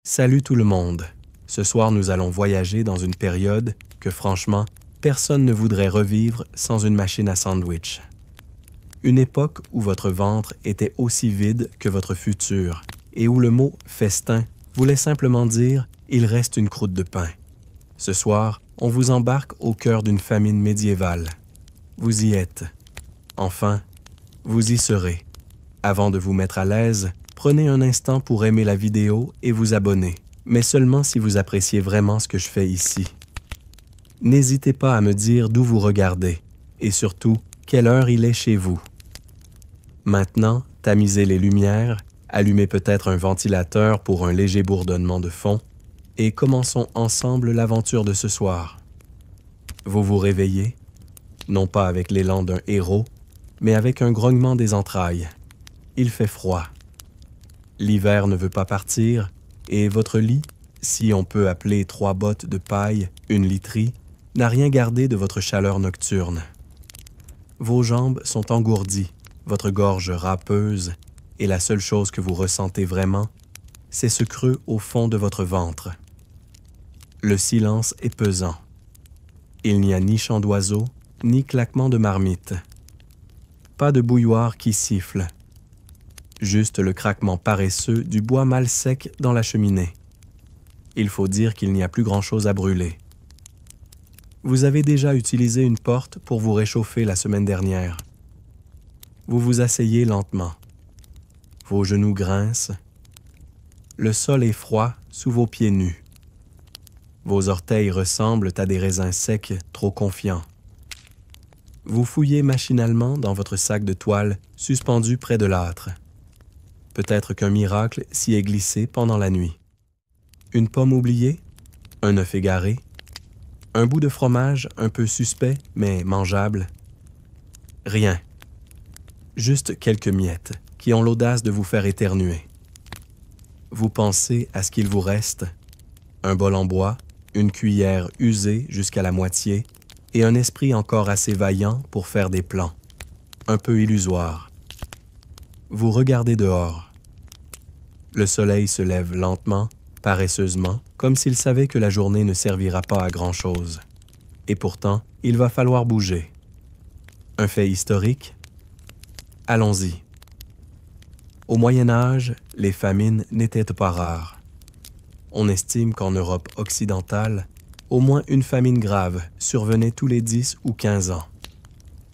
Salut tout le monde! Ce soir, nous allons voyager dans une période que, franchement, personne ne voudrait revivre sans une machine à sandwich. Une époque où votre ventre était aussi vide que votre futur et où le mot « festin » voulait simplement dire « il reste une croûte de pain ». Ce soir, on vous embarque au cœur d'une famine médiévale. Vous y êtes. Enfin, vous y serez. Avant de vous mettre à l'aise, prenez un instant pour aimer la vidéo et vous abonner, mais seulement si vous appréciez vraiment ce que je fais ici. N'hésitez pas à me dire d'où vous regardez et surtout, quelle heure il est chez vous. Maintenant, tamisez les lumières, allumez peut-être un ventilateur pour un léger bourdonnement de fond et commençons ensemble l'aventure de ce soir. Vous vous réveillez, non pas avec l'élan d'un héros, mais avec un grognement des entrailles. Il fait froid. L'hiver ne veut pas partir et votre lit, si on peut appeler 3 bottes de paille une literie, n'a rien gardé de votre chaleur nocturne. Vos jambes sont engourdies, votre gorge râpeuse, et la seule chose que vous ressentez vraiment, c'est ce creux au fond de votre ventre. Le silence est pesant. Il n'y a ni chant d'oiseau, ni claquement de marmite. Pas de bouilloire qui siffle. Juste le craquement paresseux du bois mal sec dans la cheminée. Il faut dire qu'il n'y a plus grand-chose à brûler. Vous avez déjà utilisé une porte pour vous réchauffer la semaine dernière. Vous vous asseyez lentement. Vos genoux grincent. Le sol est froid sous vos pieds nus. Vos orteils ressemblent à des raisins secs trop confiants. Vous fouillez machinalement dans votre sac de toile suspendu près de l'âtre. Peut-être qu'un miracle s'y est glissé pendant la nuit. Une pomme oubliée, un œuf égaré, un bout de fromage un peu suspect mais mangeable. Rien. Juste quelques miettes qui ont l'audace de vous faire éternuer. Vous pensez à ce qu'il vous reste, un bol en bois, une cuillère usée jusqu'à la moitié et un esprit encore assez vaillant pour faire des plans, un peu illusoires. Vous regardez dehors. Le soleil se lève lentement, paresseusement, comme s'il savait que la journée ne servira pas à grand-chose. Et pourtant, il va falloir bouger. Un fait historique? Allons-y. Au Moyen Âge, les famines n'étaient pas rares. On estime qu'en Europe occidentale, au moins une famine grave survenait tous les 10 ou 15 ans.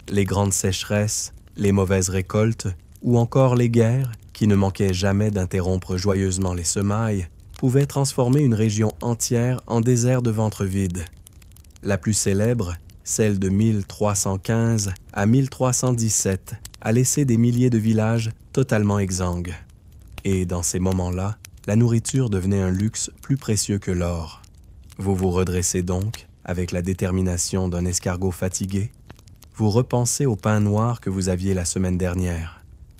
Les grandes sécheresses, les mauvaises récoltes, ou encore les guerres, qui ne manquaient jamais d'interrompre joyeusement les semailles, pouvaient transformer une région entière en désert de ventre vide. La plus célèbre, celle de 1315 à 1317, a laissé des milliers de villages totalement exsangues. Et dans ces moments-là, la nourriture devenait un luxe plus précieux que l'or. Vous vous redressez donc, avec la détermination d'un escargot fatigué. Vous repensez au pain noir que vous aviez la semaine dernière.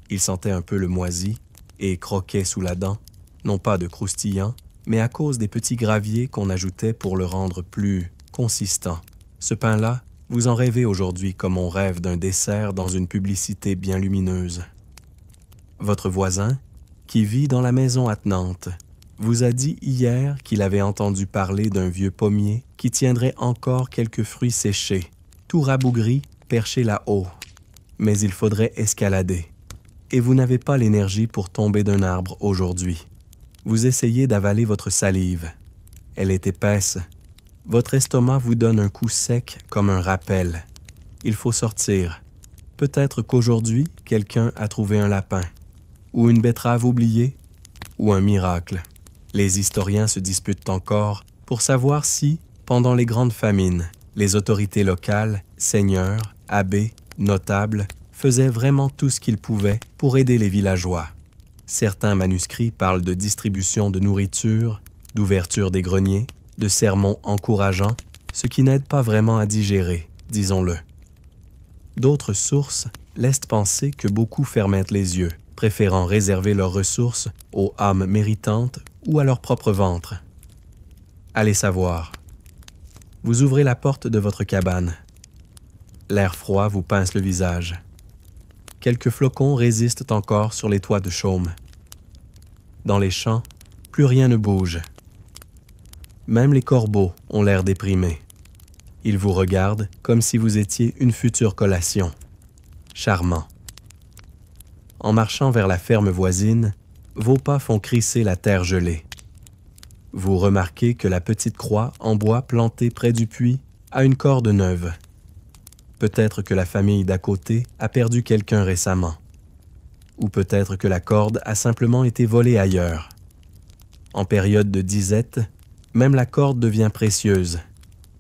Il sentait un peu le moisi et croquait sous la dent, non pas de croustillant, mais à cause des petits graviers qu'on ajoutait pour le rendre plus consistant. Ce pain-là, vous en rêvez aujourd'hui comme on rêve d'un dessert dans une publicité bien lumineuse. Votre voisin, qui vit dans la maison attenante, vous a dit hier qu'il avait entendu parler d'un vieux pommier qui tiendrait encore quelques fruits séchés, tout rabougris, perchés là-haut. Mais il faudrait escalader. Et vous n'avez pas l'énergie pour tomber d'un arbre aujourd'hui. Vous essayez d'avaler votre salive. Elle est épaisse. Votre estomac vous donne un coup sec comme un rappel. Il faut sortir. Peut-être qu'aujourd'hui, quelqu'un a trouvé un lapin, ou une betterave oubliée, ou un miracle. Les historiens se disputent encore pour savoir si, pendant les grandes famines, les autorités locales, seigneurs, abbés, notables, faisaient vraiment tout ce qu'ils pouvaient pour aider les villageois. Certains manuscrits parlent de distribution de nourriture, d'ouverture des greniers, de sermons encourageants, ce qui n'aide pas vraiment à digérer, disons-le. D'autres sources laissent penser que beaucoup fermentent les yeux, préférant réserver leurs ressources aux âmes méritantes ou à leur propre ventre. Allez savoir. Vous ouvrez la porte de votre cabane. L'air froid vous pince le visage. Quelques flocons résistent encore sur les toits de chaume. Dans les champs, plus rien ne bouge. Même les corbeaux ont l'air déprimés. Ils vous regardent comme si vous étiez une future collation. Charmant. En marchant vers la ferme voisine, vos pas font crisser la terre gelée. Vous remarquez que la petite croix en bois plantée près du puits a une corde neuve. Peut-être que la famille d'à côté a perdu quelqu'un récemment. Ou peut-être que la corde a simplement été volée ailleurs. En période de disette, même la corde devient précieuse.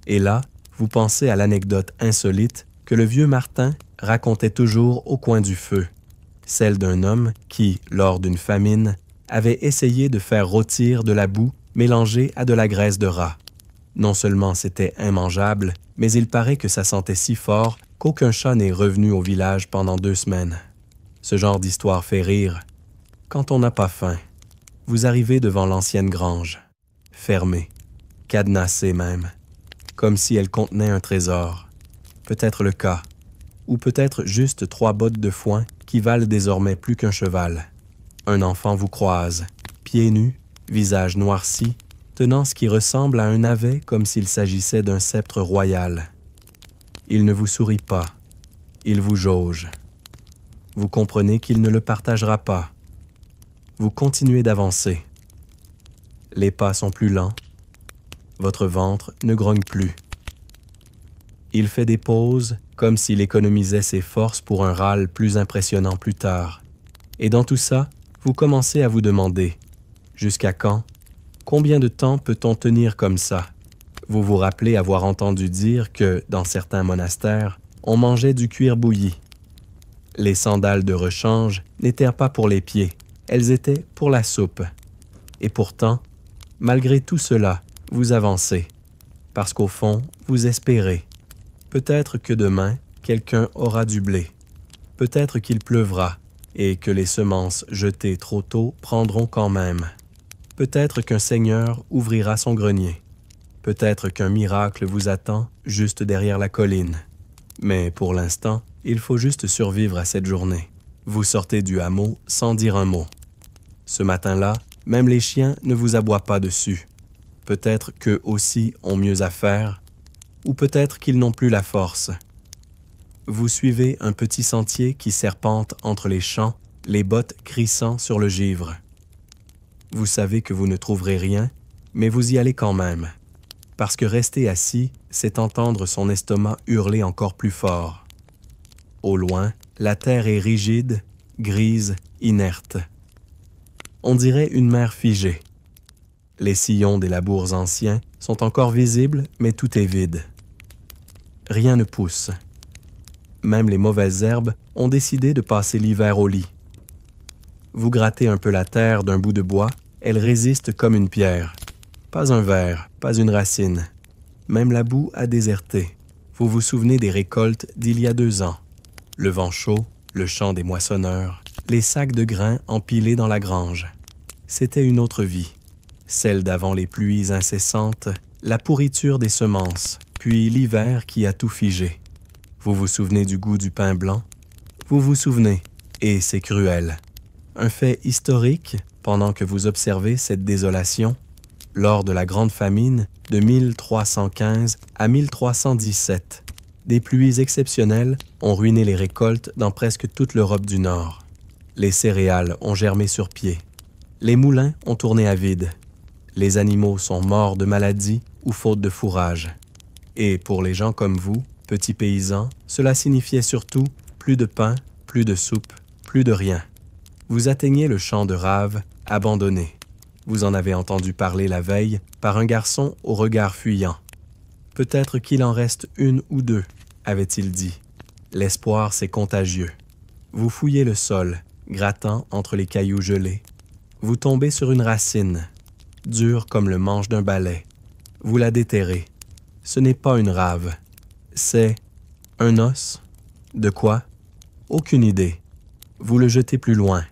Et là, vous pensez à l'anecdote insolite que le vieux Martin racontait toujours au coin du feu, celle d'un homme qui, lors d'une famine, avait essayé de faire rôtir de la boue mélangée à de la graisse de rat. Non seulement c'était immangeable, mais il paraît que ça sentait si fort qu'aucun chat n'est revenu au village pendant 2 semaines. Ce genre d'histoire fait rire. Quand on n'a pas faim, vous arrivez devant l'ancienne grange, fermée, cadenassée même, comme si elle contenait un trésor. Peut-être le cas, ou peut-être juste 3 bottes de foin qui valent désormais plus qu'un cheval. Un enfant vous croise, pieds nus, visage noirci, tenant ce qui ressemble à un navet comme s'il s'agissait d'un sceptre royal. Il ne vous sourit pas, il vous jauge. Vous comprenez qu'il ne le partagera pas. Vous continuez d'avancer. Les pas sont plus lents. Votre ventre ne grogne plus. Il fait des pauses comme s'il économisait ses forces pour un râle plus impressionnant plus tard. Et dans tout ça, vous commencez à vous demander « Jusqu'à quand? Combien de temps peut-on tenir comme ça? » Vous vous rappelez avoir entendu dire que, dans certains monastères, on mangeait du cuir bouilli. Les sandales de rechange n'étaient pas pour les pieds, elles étaient pour la soupe. Et pourtant, malgré tout cela, vous avancez, parce qu'au fond, vous espérez. Peut-être que demain, quelqu'un aura du blé. Peut-être qu'il pleuvra, et que les semences jetées trop tôt prendront quand même. Peut-être qu'un seigneur ouvrira son grenier. Peut-être qu'un miracle vous attend juste derrière la colline. Mais pour l'instant, il faut juste survivre à cette journée. Vous sortez du hameau sans dire un mot. Ce matin-là, même les chiens ne vous aboient pas dessus. Peut-être qu'eux aussi ont mieux à faire, ou peut-être qu'ils n'ont plus la force. Vous suivez un petit sentier qui serpente entre les champs, les bottes crissant sur le givre. Vous savez que vous ne trouverez rien, mais vous y allez quand même. Parce que rester assis, c'est entendre son estomac hurler encore plus fort. Au loin, la terre est rigide, grise, inerte. On dirait une mer figée. Les sillons des labours anciens sont encore visibles, mais tout est vide. Rien ne pousse. Même les mauvaises herbes ont décidé de passer l'hiver au lit. Vous grattez un peu la terre d'un bout de bois, elle résiste comme une pierre. Pas un ver, pas une racine. Même la boue a déserté. Vous vous souvenez des récoltes d'il y a 2 ans. Le vent chaud, le chant des moissonneurs, les sacs de grains empilés dans la grange. C'était une autre vie. Celle d'avant les pluies incessantes, la pourriture des semences, puis l'hiver qui a tout figé. Vous vous souvenez du goût du pain blanc? Vous vous souvenez, et c'est cruel. Un fait historique, pendant que vous observez cette désolation, lors de la grande famine de 1315 à 1317, des pluies exceptionnelles ont ruiné les récoltes dans presque toute l'Europe du Nord. Les céréales ont germé sur pied. Les moulins ont tourné à vide. Les animaux sont morts de maladie ou faute de fourrage. Et pour les gens comme vous, petits paysans, cela signifiait surtout plus de pain, plus de soupe, plus de rien. Vous atteignez le champ de Rave, abandonné. Vous en avez entendu parler la veille par un garçon au regard fuyant. Peut-être qu'il en reste 1 ou 2, avait-il dit. L'espoir, c'est contagieux. Vous fouillez le sol, grattant entre les cailloux gelés. Vous tombez sur une racine, dure comme le manche d'un balai. Vous la déterrez. Ce n'est pas une rave. C'est un os. De quoi? Aucune idée. Vous le jetez plus loin,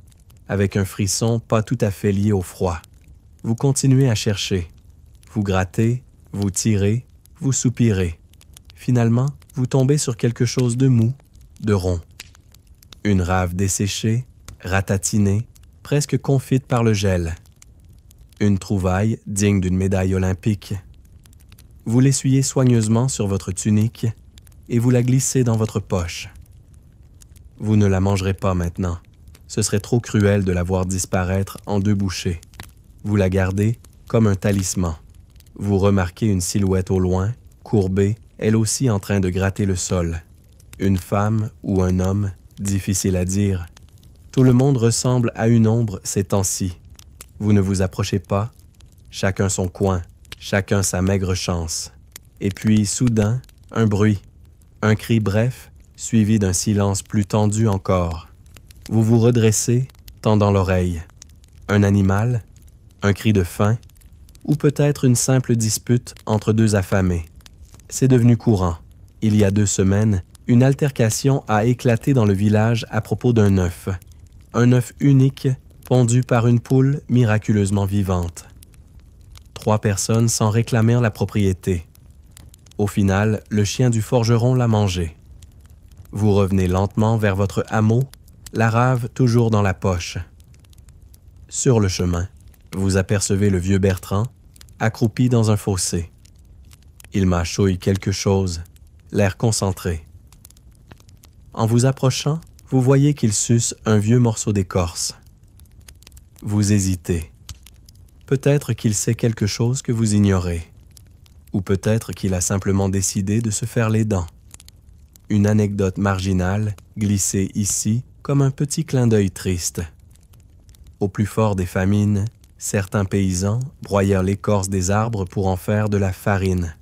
avec un frisson pas tout à fait lié au froid. Vous continuez à chercher. Vous grattez, vous tirez, vous soupirez. Finalement, vous tombez sur quelque chose de mou, de rond. Une rave desséchée, ratatinée, presque confite par le gel. Une trouvaille digne d'une médaille olympique. Vous l'essuyez soigneusement sur votre tunique et vous la glissez dans votre poche. Vous ne la mangerez pas maintenant. Ce serait trop cruel de la voir disparaître en 2 bouchées. Vous la gardez comme un talisman. Vous remarquez une silhouette au loin, courbée, elle aussi en train de gratter le sol. Une femme ou un homme, difficile à dire. Tout le monde ressemble à une ombre ces temps-ci. Vous ne vous approchez pas, chacun son coin, chacun sa maigre chance. Et puis, soudain, un bruit, un cri bref, suivi d'un silence plus tendu encore. Vous vous redressez, tendant l'oreille. Un animal, un cri de faim, ou peut-être une simple dispute entre 2 affamés. C'est devenu courant. Il y a 2 semaines, une altercation a éclaté dans le village à propos d'un œuf. Un œuf unique, pondu par une poule miraculeusement vivante. 3 personnes s'en réclamèrent la propriété. Au final, le chien du forgeron l'a mangé. Vous revenez lentement vers votre hameau, la rave toujours dans la poche. Sur le chemin, vous apercevez le vieux Bertrand, accroupi dans un fossé. Il mâchouille quelque chose, l'air concentré. En vous approchant, vous voyez qu'il suce un vieux morceau d'écorce. Vous hésitez. Peut-être qu'il sait quelque chose que vous ignorez. Ou peut-être qu'il a simplement décidé de se faire les dents. Une anecdote marginale, glissée ici comme un petit clin d'œil triste. Au plus fort des famines, certains paysans broyèrent l'écorce des arbres pour en faire de la farine.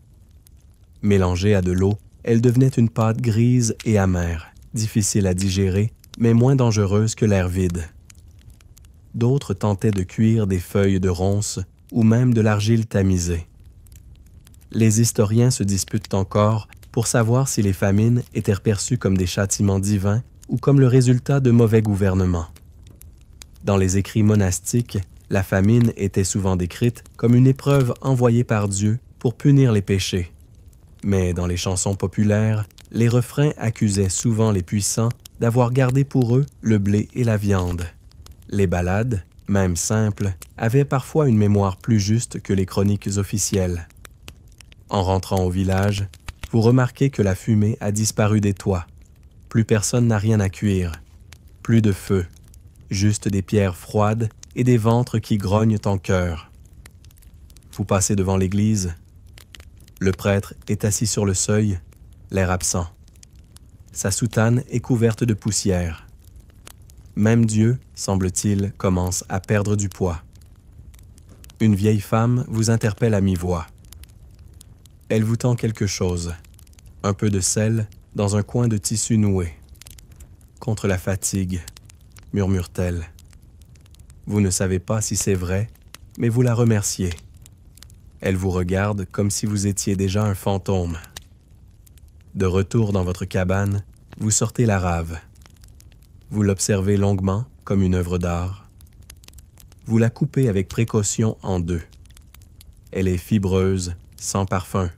Mélangée à de l'eau, elle devenait une pâte grise et amère, difficile à digérer, mais moins dangereuse que l'air vide. D'autres tentaient de cuire des feuilles de ronces ou même de l'argile tamisée. Les historiens se disputent encore pour savoir si les famines étaient perçues comme des châtiments divins ou comme le résultat de mauvais gouvernements. Dans les écrits monastiques, la famine était souvent décrite comme une épreuve envoyée par Dieu pour punir les péchés. Mais dans les chansons populaires, les refrains accusaient souvent les puissants d'avoir gardé pour eux le blé et la viande. Les ballades, même simples, avaient parfois une mémoire plus juste que les chroniques officielles. En rentrant au village, vous remarquez que la fumée a disparu des toits. Plus personne n'a rien à cuire. Plus de feu. Juste des pierres froides et des ventres qui grognent en chœur. Vous passez devant l'église. Le prêtre est assis sur le seuil, l'air absent. Sa soutane est couverte de poussière. Même Dieu, semble-t-il, commence à perdre du poids. Une vieille femme vous interpelle à mi-voix. Elle vous tend quelque chose, un peu de sel dans un coin de tissu noué. Contre la fatigue, murmure-t-elle. Vous ne savez pas si c'est vrai, mais vous la remerciez. Elle vous regarde comme si vous étiez déjà un fantôme. De retour dans votre cabane, vous sortez la rave. Vous l'observez longuement, comme une œuvre d'art. Vous la coupez avec précaution en 2. Elle est fibreuse, sans parfum.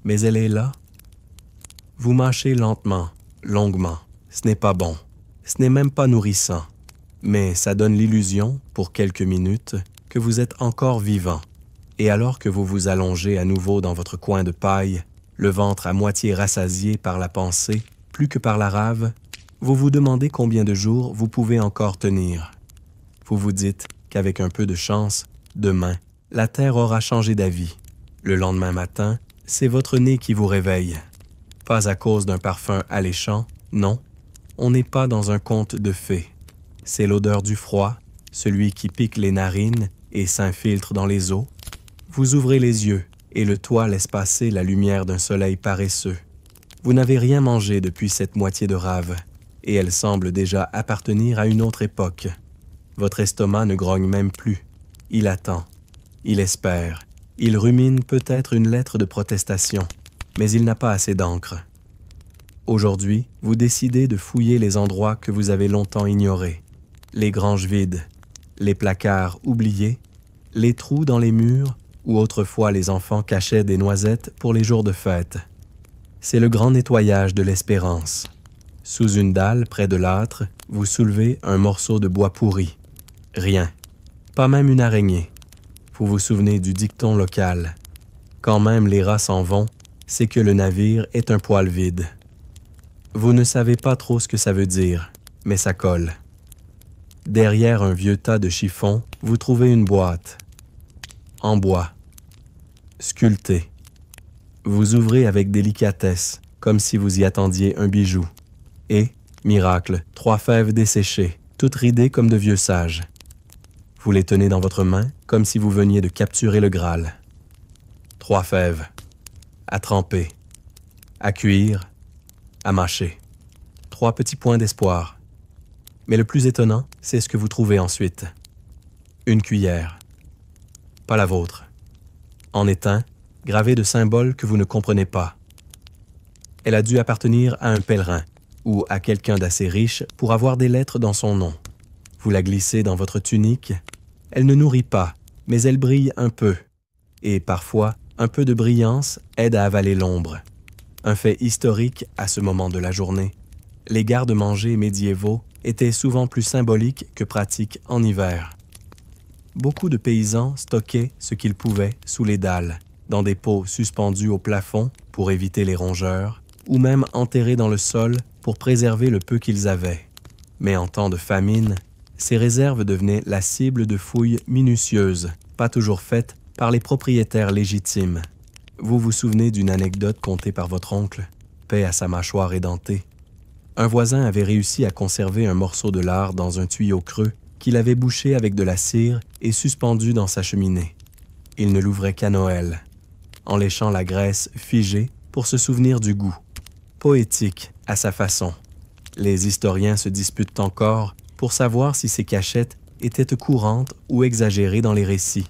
Mais elle est là. Vous mâchez lentement, longuement. Ce n'est pas bon. Ce n'est même pas nourrissant. Mais ça donne l'illusion, pour quelques minutes, que vous êtes encore vivant. Et alors que vous vous allongez à nouveau dans votre coin de paille, le ventre à moitié rassasié par la pensée, plus que par la rave, vous vous demandez combien de jours vous pouvez encore tenir. Vous vous dites qu'avec un peu de chance, demain, la terre aura changé d'avis. Le lendemain matin, c'est votre nez qui vous réveille. Pas à cause d'un parfum alléchant, non. On n'est pas dans un conte de fées. C'est l'odeur du froid, celui qui pique les narines et s'infiltre dans les os. Vous ouvrez les yeux et le toit laisse passer la lumière d'un soleil paresseux. Vous n'avez rien mangé depuis cette moitié de rave, et elle semble déjà appartenir à une autre époque. Votre estomac ne grogne même plus. Il attend. Il espère. Il rumine peut-être une lettre de protestation, mais il n'a pas assez d'encre. Aujourd'hui, vous décidez de fouiller les endroits que vous avez longtemps ignorés. Les granges vides, les placards oubliés, les trous dans les murs où autrefois les enfants cachaient des noisettes pour les jours de fête. C'est le grand nettoyage de l'espérance. Sous une dalle près de l'âtre, vous soulevez un morceau de bois pourri. Rien. Pas même une araignée. Vous vous souvenez du dicton local. Quand même les rats s'en vont, c'est que le navire est un poil vide. Vous ne savez pas trop ce que ça veut dire, mais ça colle. Derrière un vieux tas de chiffons, vous trouvez une boîte. En bois. Sculptée. Vous ouvrez avec délicatesse, comme si vous y attendiez un bijou. Et, miracle, 3 fèves desséchées, toutes ridées comme de vieux sages. Vous les tenez dans votre main, comme si vous veniez de capturer le Graal. 3 fèves. À tremper. À cuire. À mâcher. 3 petits points d'espoir. Mais le plus étonnant, c'est ce que vous trouvez ensuite. Une cuillère. Pas la vôtre. En étain, gravée de symboles que vous ne comprenez pas. Elle a dû appartenir à un pèlerin ou à quelqu'un d'assez riche pour avoir des lettres dans son nom. Vous la glissez dans votre tunique. Elle ne nourrit pas, mais elle brille un peu. Et parfois, un peu de brillance aide à avaler l'ombre. Un fait historique à ce moment de la journée. Les garde-manger médiévaux étaient souvent plus symboliques que pratiques en hiver. Beaucoup de paysans stockaient ce qu'ils pouvaient sous les dalles, dans des pots suspendus au plafond pour éviter les rongeurs, ou même enterrés dans le sol pour préserver le peu qu'ils avaient. Mais en temps de famine, ces réserves devenaient la cible de fouilles minutieuses, pas toujours faites par les propriétaires légitimes. Vous vous souvenez d'une anecdote contée par votre oncle, paix à sa mâchoire édentée. Un voisin avait réussi à conserver un morceau de lard dans un tuyau creux qu'il avait bouché avec de la cire et suspendu dans sa cheminée. Il ne l'ouvrait qu'à Noël, en léchant la graisse figée pour se souvenir du goût. Poétique à sa façon. Les historiens se disputent encore pour savoir si ces cachettes étaient courantes ou exagérées dans les récits.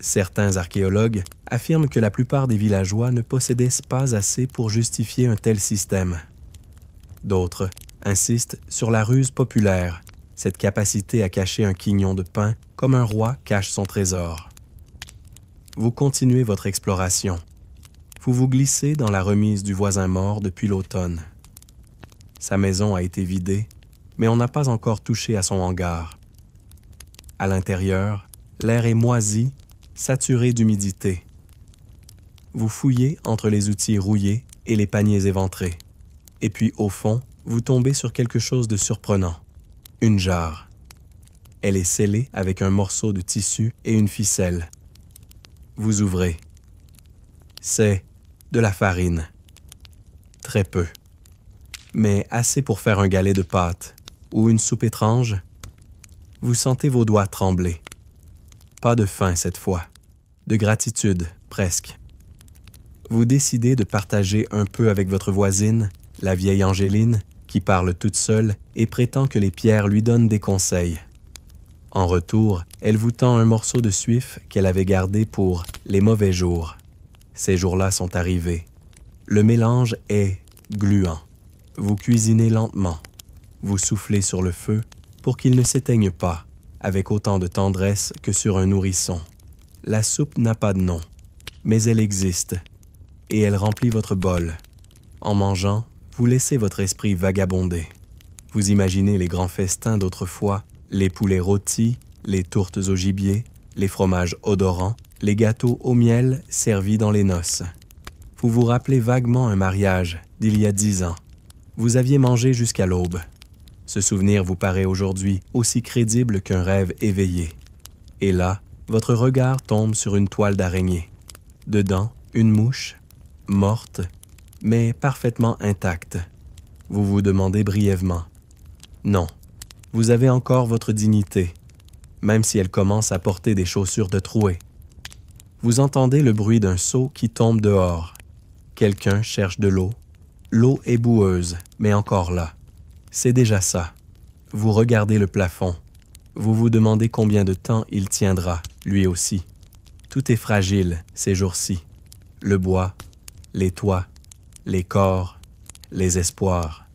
Certains archéologues affirment que la plupart des villageois ne possédaient pas assez pour justifier un tel système. D'autres insistent sur la ruse populaire, cette capacité à cacher un quignon de pain comme un roi cache son trésor. Vous continuez votre exploration. Vous vous glissez dans la remise du voisin mort depuis l'automne. Sa maison a été vidée, mais on n'a pas encore touché à son hangar. À l'intérieur, l'air est moisi, saturé d'humidité. Vous fouillez entre les outils rouillés et les paniers éventrés. Et puis, au fond, vous tombez sur quelque chose de surprenant. Une jarre. Elle est scellée avec un morceau de tissu et une ficelle. Vous ouvrez. C'est de la farine. Très peu. Mais assez pour faire un galet de pâtes ou une soupe étrange. Vous sentez vos doigts trembler. Pas de faim cette fois. De gratitude, presque. Vous décidez de partager un peu avec votre voisine, la vieille Angéline, qui parle toute seule et prétend que les pierres lui donnent des conseils. En retour, elle vous tend un morceau de suif qu'elle avait gardé pour les mauvais jours. Ces jours-là sont arrivés. Le mélange est gluant. Vous cuisinez lentement. Vous soufflez sur le feu pour qu'il ne s'éteigne pas, avec autant de tendresse que sur un nourrisson. La soupe n'a pas de nom, mais elle existe, et elle remplit votre bol. En mangeant, vous laissez votre esprit vagabonder. Vous imaginez les grands festins d'autrefois, les poulets rôtis, les tourtes au gibier, les fromages odorants, les gâteaux au miel servis dans les noces. Vous vous rappelez vaguement un mariage d'il y a 10 ans. Vous aviez mangé jusqu'à l'aube. Ce souvenir vous paraît aujourd'hui aussi crédible qu'un rêve éveillé. Et là, votre regard tombe sur une toile d'araignée. Dedans, une mouche, morte, mais parfaitement intacte. Vous vous demandez brièvement. Non, vous avez encore votre dignité, même si elle commence à porter des chaussures de trouée. Vous entendez le bruit d'un seau qui tombe dehors. Quelqu'un cherche de l'eau. L'eau est boueuse, mais encore là. C'est déjà ça. Vous regardez le plafond. Vous vous demandez combien de temps il tiendra, lui aussi. Tout est fragile ces jours-ci. Le bois, les toits, les corps, les espoirs.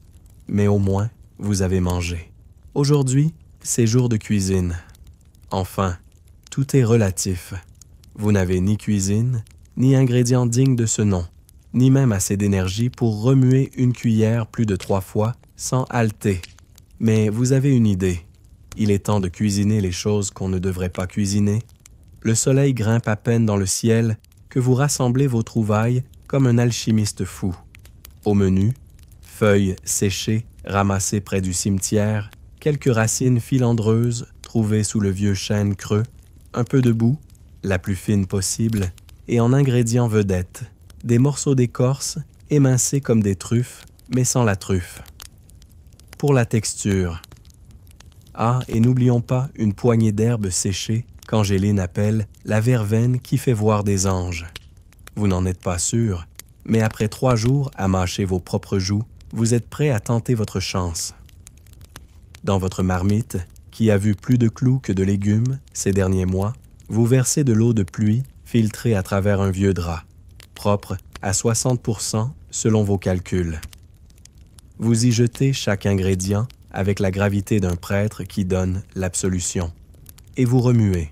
Mais au moins, vous avez mangé. Aujourd'hui, c'est jour de cuisine. Enfin, tout est relatif. Vous n'avez ni cuisine, ni ingrédients dignes de ce nom, ni même assez d'énergie pour remuer une cuillère plus de 3 fois sans halter. Mais vous avez une idée. Il est temps de cuisiner les choses qu'on ne devrait pas cuisiner. Le soleil grimpe à peine dans le ciel que vous rassemblez vos trouvailles comme un alchimiste fou. Au menu, feuilles séchées ramassées près du cimetière, quelques racines filandreuses trouvées sous le vieux chêne creux, un peu de boue, la plus fine possible, et en ingrédients vedettes, des morceaux d'écorce émincés comme des truffes, mais sans la truffe. Pour la texture. Ah, et n'oublions pas une poignée d'herbes séchées qu'Angéline appelle la verveine qui fait voir des anges. Vous n'en êtes pas sûr, mais après 3 jours à mâcher vos propres joues, vous êtes prêt à tenter votre chance. Dans votre marmite, qui a vu plus de clous que de légumes ces derniers mois, vous versez de l'eau de pluie filtrée à travers un vieux drap, propre à 60% selon vos calculs. Vous y jetez chaque ingrédient avec la gravité d'un prêtre qui donne l'absolution, et vous remuez.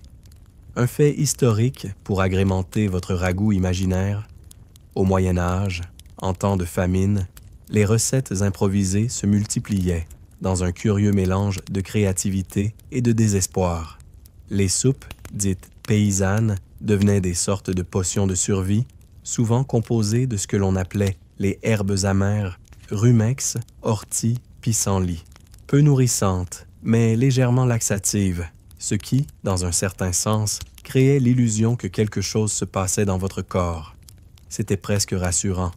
Un fait historique pour agrémenter votre ragoût imaginaire. Au Moyen Âge, en temps de famine, les recettes improvisées se multipliaient dans un curieux mélange de créativité et de désespoir. Les soupes, dites paysannes, devenaient des sortes de potions de survie, souvent composées de ce que l'on appelait les herbes amères, rumex, ortie, pissenlit. Peu nourrissantes, mais légèrement laxatives, ce qui, dans un certain sens, créait l'illusion que quelque chose se passait dans votre corps. C'était presque rassurant.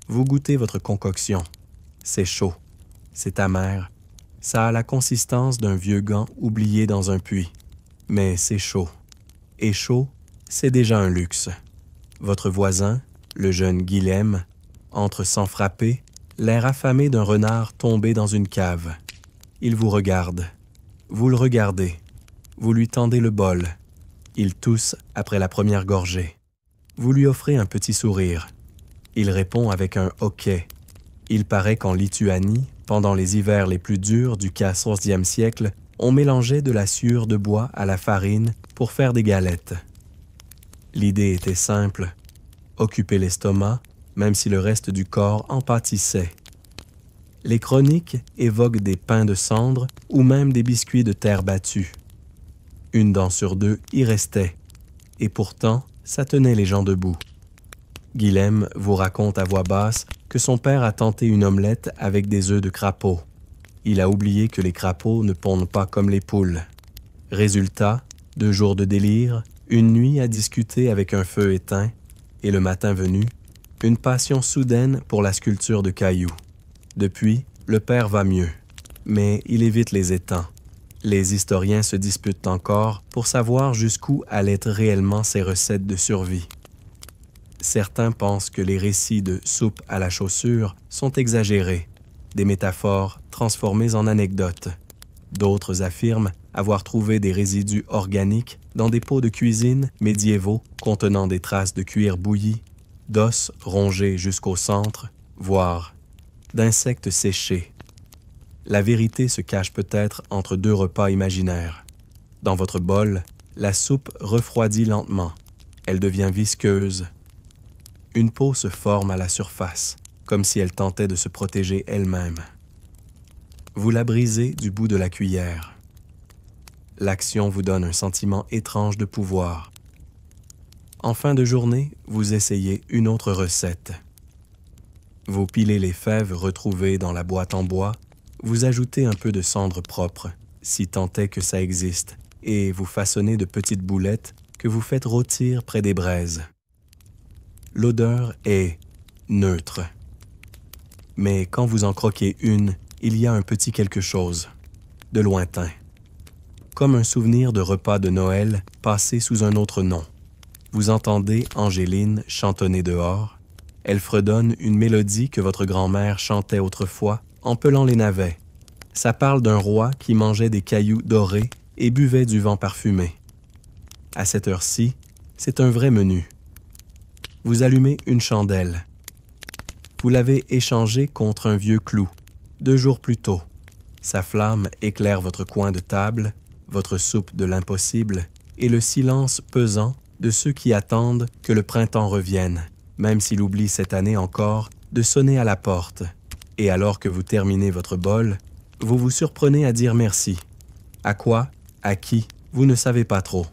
Vous goûtez votre concoction. C'est chaud, c'est amer, ça a la consistance d'un vieux gant oublié dans un puits. Mais c'est chaud. Et chaud, c'est déjà un luxe. Votre voisin, le jeune Guilhem, entre sans frapper, l'air affamé d'un renard tombé dans une cave. Il vous regarde. Vous le regardez. Vous lui tendez le bol. Il tousse après la première gorgée. Vous lui offrez un petit sourire. Il répond avec un « OK ». Il paraît qu'en Lituanie, pendant les hivers les plus durs du XIVe siècle, on mélangeait de la sciure de bois à la farine pour faire des galettes. L'idée était simple, occuper l'estomac, même si le reste du corps en pâtissait. Les chroniques évoquent des pains de cendre ou même des biscuits de terre battue. 1 dent sur 2 y restait, et pourtant, ça tenait les gens debout. Guilhem vous raconte à voix basse que son père a tenté une omelette avec des œufs de crapaud. Il a oublié que les crapauds ne pondent pas comme les poules. Résultat, 2 jours de délire, une nuit à discuter avec un feu éteint, et le matin venu, une passion soudaine pour la sculpture de cailloux. Depuis, le père va mieux, mais il évite les étangs. Les historiens se disputent encore pour savoir jusqu'où allaient réellement ces recettes de survie. Certains pensent que les récits de soupe à la chaussure sont exagérés, des métaphores transformées en anecdotes. D'autres affirment avoir trouvé des résidus organiques dans des pots de cuisine médiévaux contenant des traces de cuir bouilli, d'os rongés jusqu'au centre, voire d'insectes séchés. La vérité se cache peut-être entre 2 repas imaginaires. Dans votre bol, la soupe refroidit lentement. Elle devient visqueuse. Une peau se forme à la surface, comme si elle tentait de se protéger elle-même. Vous la brisez du bout de la cuillère. L'action vous donne un sentiment étrange de pouvoir. En fin de journée, vous essayez une autre recette. Vous pilez les fèves retrouvées dans la boîte en bois, vous ajoutez un peu de cendre propre, si tant est que ça existe, et vous façonnez de petites boulettes que vous faites rôtir près des braises. L'odeur est neutre. Mais quand vous en croquez une, il y a un petit quelque chose, de lointain. Comme un souvenir de repas de Noël passé sous un autre nom. Vous entendez Angéline chantonner dehors. Elle fredonne une mélodie que votre grand-mère chantait autrefois en pelant les navets. Ça parle d'un roi qui mangeait des cailloux dorés et buvait du vent parfumé. À cette heure-ci, c'est un vrai menu. Vous allumez une chandelle. Vous l'avez échangée contre un vieux clou, 2 jours plus tôt. Sa flamme éclaire votre coin de table, votre soupe de l'impossible et le silence pesant de ceux qui attendent que le printemps revienne, même s'il oublie cette année encore de sonner à la porte. Et alors que vous terminez votre bol, vous vous surprenez à dire merci. À quoi? À qui? Vous ne savez pas trop.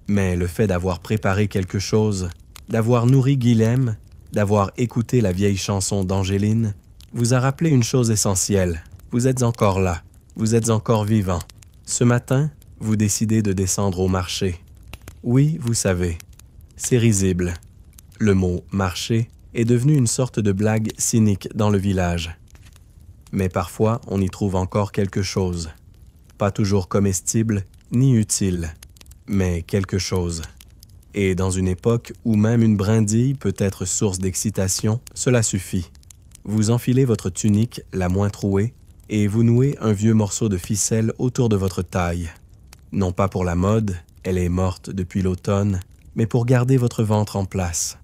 Mais le fait d'avoir préparé quelque chose, d'avoir nourri Guilhem, d'avoir écouté la vieille chanson d'Angéline, vous a rappelé une chose essentielle. Vous êtes encore là, vous êtes encore vivant. Ce matin, vous décidez de descendre au marché. Oui, vous savez, c'est risible. Le mot « marché » est devenu une sorte de blague cynique dans le village. Mais parfois, on y trouve encore quelque chose. Pas toujours comestible, ni utile, mais quelque chose. Et dans une époque où même une brindille peut être source d'excitation, cela suffit. Vous enfilez votre tunique la moins trouée et vous nouez un vieux morceau de ficelle autour de votre taille. Non pas pour la mode, elle est morte depuis l'automne, mais pour garder votre ventre en place.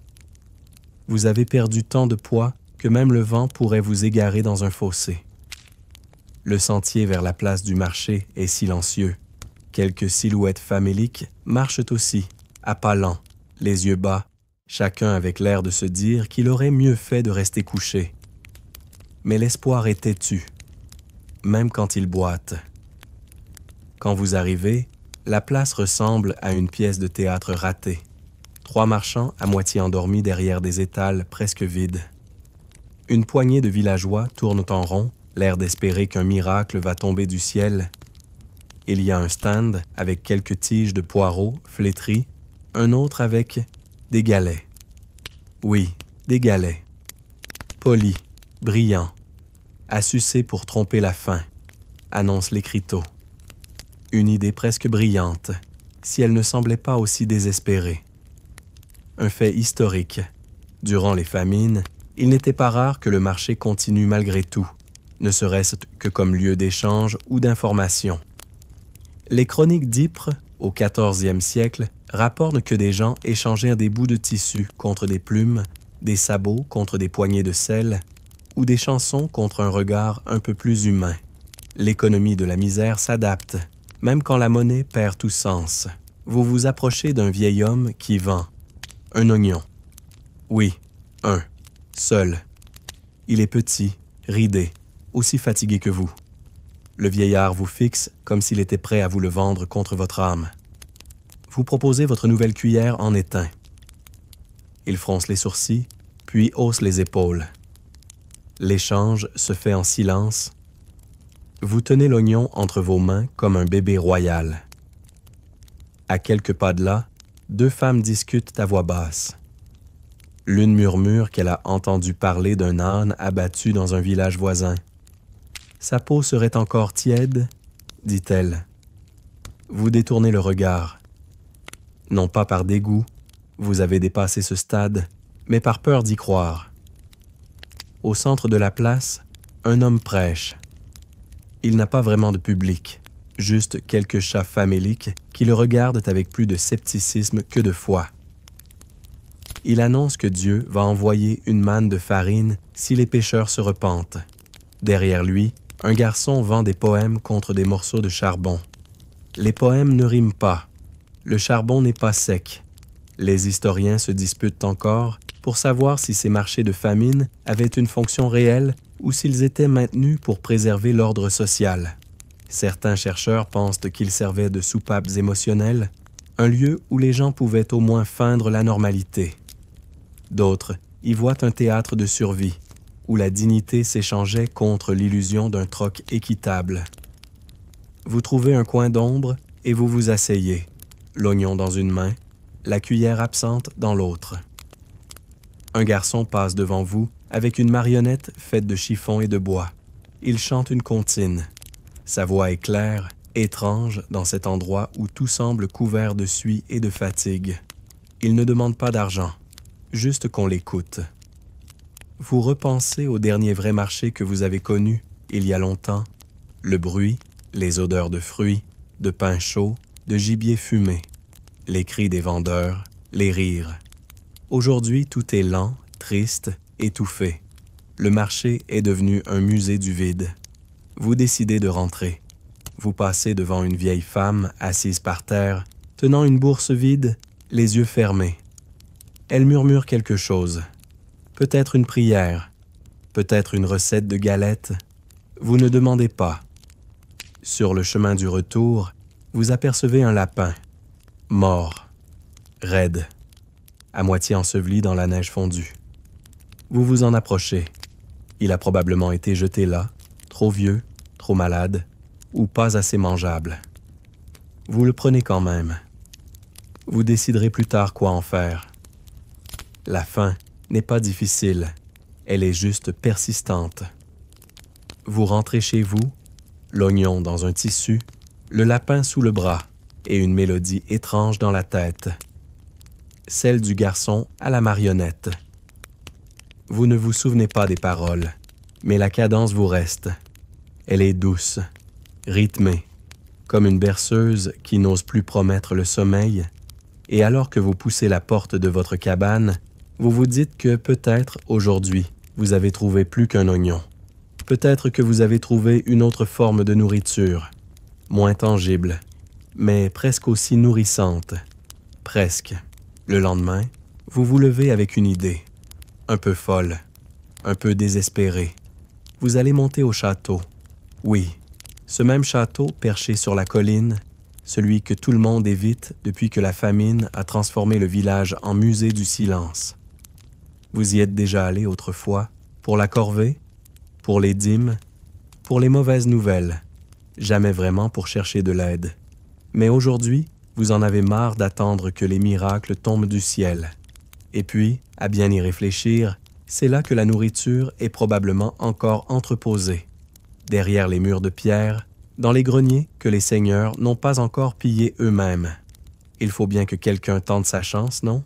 Vous avez perdu tant de poids que même le vent pourrait vous égarer dans un fossé. Le sentier vers la place du marché est silencieux. Quelques silhouettes faméliques marchent aussi, à pas lents, les yeux bas, chacun avec l'air de se dire qu'il aurait mieux fait de rester couché. Mais l'espoir est têtu, même quand il boite. Quand vous arrivez, la place ressemble à une pièce de théâtre ratée. 3 marchands à moitié endormis derrière des étals presque vides. Une poignée de villageois tournent en rond, l'air d'espérer qu'un miracle va tomber du ciel. Il y a un stand avec quelques tiges de poireaux flétries, un autre avec des galets. Oui, des galets. Polis, brillants, à sucer pour tromper la faim, annonce l'écriteau. Une idée presque brillante, si elle ne semblait pas aussi désespérée. Un fait historique. Durant les famines, il n'était pas rare que le marché continue malgré tout, ne serait-ce que comme lieu d'échange ou d'information. Les chroniques d'Ypres, au XIVe siècle, rapportent que des gens échangèrent des bouts de tissu contre des plumes, des sabots contre des poignées de sel, ou des chansons contre un regard un peu plus humain. L'économie de la misère s'adapte, même quand la monnaie perd tout sens. Vous vous approchez d'un vieil homme qui vend un oignon. Oui, un, seul. Il est petit, ridé, aussi fatigué que vous. Le vieillard vous fixe comme s'il était prêt à vous le vendre contre votre âme. Vous proposez votre nouvelle cuillère en étain. Il fronce les sourcils, puis hausse les épaules. L'échange se fait en silence. Vous tenez l'oignon entre vos mains comme un bébé royal. À quelques pas de là, 2 femmes discutent à voix basse. L'une murmure qu'elle a entendu parler d'un âne abattu dans un village voisin. Sa peau serait encore tiède, dit-elle. Vous détournez le regard. Non pas par dégoût, vous avez dépassé ce stade, mais par peur d'y croire. Au centre de la place, un homme prêche. Il n'a pas vraiment de public, juste quelques chats faméliques qui le regardent avec plus de scepticisme que de foi. Il annonce que Dieu va envoyer une manne de farine si les pécheurs se repentent. Derrière lui, un garçon vend des poèmes contre des morceaux de charbon. Les poèmes ne riment pas. Le charbon n'est pas sec. Les historiens se disputent encore pour savoir si ces marchés de famine avaient une fonction réelle ou s'ils étaient maintenus pour préserver l'ordre social. Certains chercheurs pensent qu'ils servaient de soupapes émotionnelles, un lieu où les gens pouvaient au moins feindre la normalité. D'autres y voient un théâtre de survie, où la dignité s'échangeait contre l'illusion d'un troc équitable. Vous trouvez un coin d'ombre et vous vous asseyez, l'oignon dans une main, la cuillère absente dans l'autre. Un garçon passe devant vous avec une marionnette faite de chiffon et de bois. Il chante une comptine. Sa voix est claire, étrange dans cet endroit où tout semble couvert de suie et de fatigue. Il ne demande pas d'argent, juste qu'on l'écoute. Vous repensez au dernier vrai marché que vous avez connu, il y a longtemps. Le bruit, les odeurs de fruits, de pain chaud, de gibier fumé, les cris des vendeurs, les rires. Aujourd'hui, tout est lent, triste, étouffé. Le marché est devenu un musée du vide. Vous décidez de rentrer. Vous passez devant une vieille femme assise par terre, tenant une bourse vide, les yeux fermés. Elle murmure quelque chose. Peut-être une prière, peut-être une recette de galettes. Vous ne demandez pas. Sur le chemin du retour, vous apercevez un lapin, mort, raide, à moitié enseveli dans la neige fondue. Vous vous en approchez. Il a probablement été jeté là, trop vieux, trop malade, ou pas assez mangeable. Vous le prenez quand même. Vous déciderez plus tard quoi en faire. La faim n'est pas difficile, elle est juste persistante. Vous rentrez chez vous, l'oignon dans un tissu, le lapin sous le bras et une mélodie étrange dans la tête. Celle du garçon à la marionnette. Vous ne vous souvenez pas des paroles, mais la cadence vous reste. Elle est douce, rythmée, comme une berceuse qui n'ose plus promettre le sommeil, et alors que vous poussez la porte de votre cabane, vous vous dites que peut-être aujourd'hui, vous avez trouvé plus qu'un oignon. Peut-être que vous avez trouvé une autre forme de nourriture, moins tangible, mais presque aussi nourrissante. Presque. Le lendemain, vous vous levez avec une idée, un peu folle, un peu désespérée. Vous allez monter au château. Oui, ce même château perché sur la colline, celui que tout le monde évite depuis que la famine a transformé le village en musée du silence. Vous y êtes déjà allé autrefois, pour la corvée, pour les dîmes, pour les mauvaises nouvelles, jamais vraiment pour chercher de l'aide. Mais aujourd'hui, vous en avez marre d'attendre que les miracles tombent du ciel. Et puis, à bien y réfléchir, c'est là que la nourriture est probablement encore entreposée, derrière les murs de pierre, dans les greniers que les seigneurs n'ont pas encore pillés eux-mêmes. Il faut bien que quelqu'un tente sa chance, non?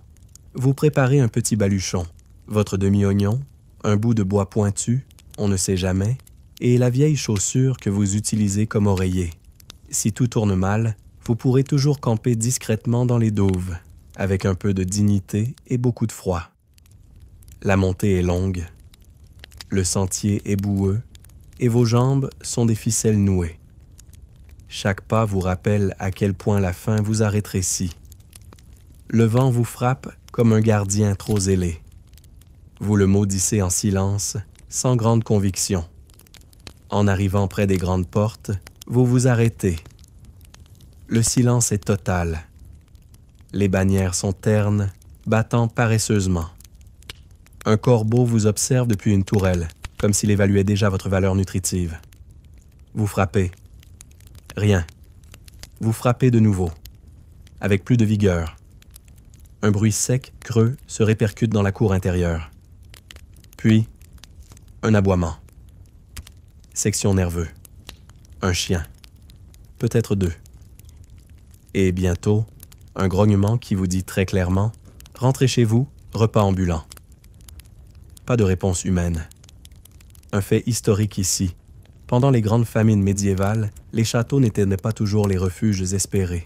Vous préparez un petit baluchon, votre demi-oignon, un bout de bois pointu, on ne sait jamais, et la vieille chaussure que vous utilisez comme oreiller. Si tout tourne mal, vous pourrez toujours camper discrètement dans les douves, avec un peu de dignité et beaucoup de froid. La montée est longue, le sentier est boueux, et vos jambes sont des ficelles nouées. Chaque pas vous rappelle à quel point la faim vous a rétréci. Le vent vous frappe comme un gardien trop zélé. Vous le maudissez en silence, sans grande conviction. En arrivant près des grandes portes, vous vous arrêtez. Le silence est total. Les bannières sont ternes, battant paresseusement. Un corbeau vous observe depuis une tourelle, comme s'il évaluait déjà votre valeur nutritive. Vous frappez. Rien. Vous frappez de nouveau, avec plus de vigueur. Un bruit sec, creux, se répercute dans la cour intérieure. Puis, un aboiement. Section nerveux. Un chien. Peut-être deux. Et bientôt, un grognement qui vous dit très clairement « Rentrez chez vous, repas ambulant ». Pas de réponse humaine. Un fait historique ici. Pendant les grandes famines médiévales, les châteaux n'étaient pas toujours les refuges espérés.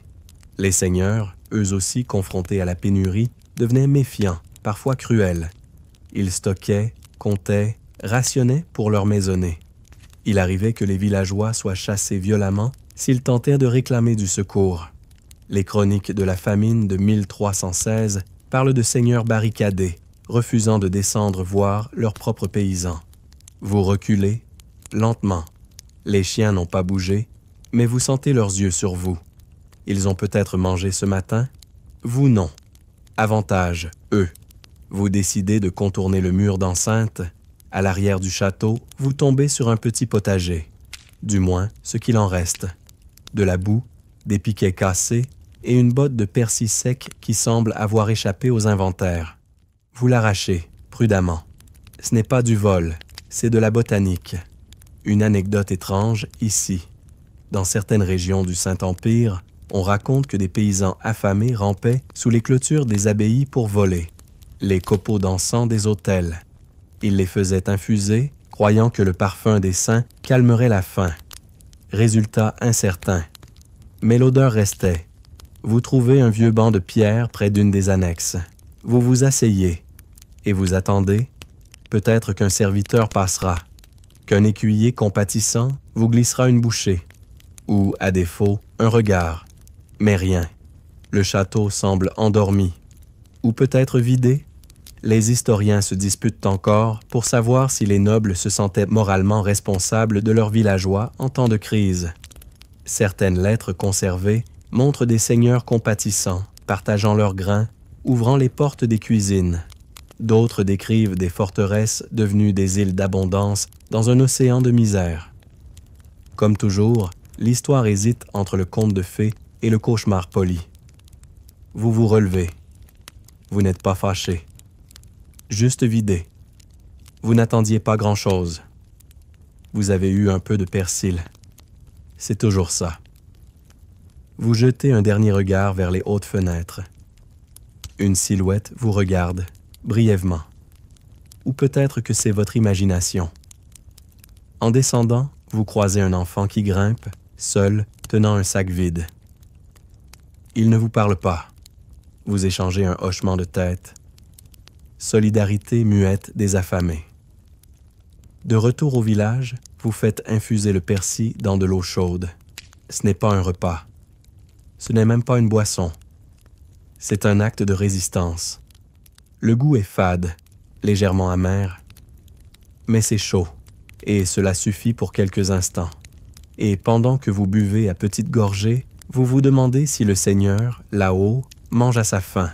Les seigneurs, eux aussi confrontés à la pénurie, devenaient méfiants, parfois cruels. Ils stockaient, comptaient, rationnaient pour leur maisonnée. Il arrivait que les villageois soient chassés violemment s'ils tentaient de réclamer du secours. Les chroniques de la famine de 1316 parlent de seigneurs barricadés, refusant de descendre voir leurs propres paysans. Vous reculez, lentement. Les chiens n'ont pas bougé, mais vous sentez leurs yeux sur vous. Ils ont peut-être mangé ce matin, vous non. Avantage, eux. Vous décidez de contourner le mur d'enceinte. À l'arrière du château, vous tombez sur un petit potager. Du moins, ce qu'il en reste. De la boue, des piquets cassés et une botte de persil sec qui semble avoir échappé aux inventaires. Vous l'arrachez, prudemment. Ce n'est pas du vol, c'est de la botanique. Une anecdote étrange ici. Dans certaines régions du Saint-Empire, on raconte que des paysans affamés rampaient sous les clôtures des abbayes pour voler les copeaux d'encens des autels. Ils les faisaient infuser, croyant que le parfum des saints calmerait la faim. Résultat incertain. Mais l'odeur restait. Vous trouvez un vieux banc de pierre près d'une des annexes. Vous vous asseyez et vous attendez. Peut-être qu'un serviteur passera, qu'un écuyer compatissant vous glissera une bouchée, ou, à défaut, un regard. Mais rien. Le château semble endormi, ou peut-être vidé. Les historiens se disputent encore pour savoir si les nobles se sentaient moralement responsables de leurs villageois en temps de crise. Certaines lettres conservées montrent des seigneurs compatissants, partageant leurs grains, ouvrant les portes des cuisines. D'autres décrivent des forteresses devenues des îles d'abondance dans un océan de misère. Comme toujours, l'histoire hésite entre le conte de fées et le cauchemar poli. Vous vous relevez. Vous n'êtes pas fâché. Juste vidé. Vous n'attendiez pas grand-chose. Vous avez eu un peu de persil. C'est toujours ça. Vous jetez un dernier regard vers les hautes fenêtres. Une silhouette vous regarde, brièvement. Ou peut-être que c'est votre imagination. En descendant, vous croisez un enfant qui grimpe, seul, tenant un sac vide. Il ne vous parle pas. Vous échangez un hochement de tête. Solidarité muette des affamés. De retour au village, vous faites infuser le persil dans de l'eau chaude. Ce n'est pas un repas. Ce n'est même pas une boisson. C'est un acte de résistance. Le goût est fade, légèrement amer, mais c'est chaud, et cela suffit pour quelques instants. Et pendant que vous buvez à petites gorgées, vous vous demandez si le Seigneur, là-haut, mange à sa faim,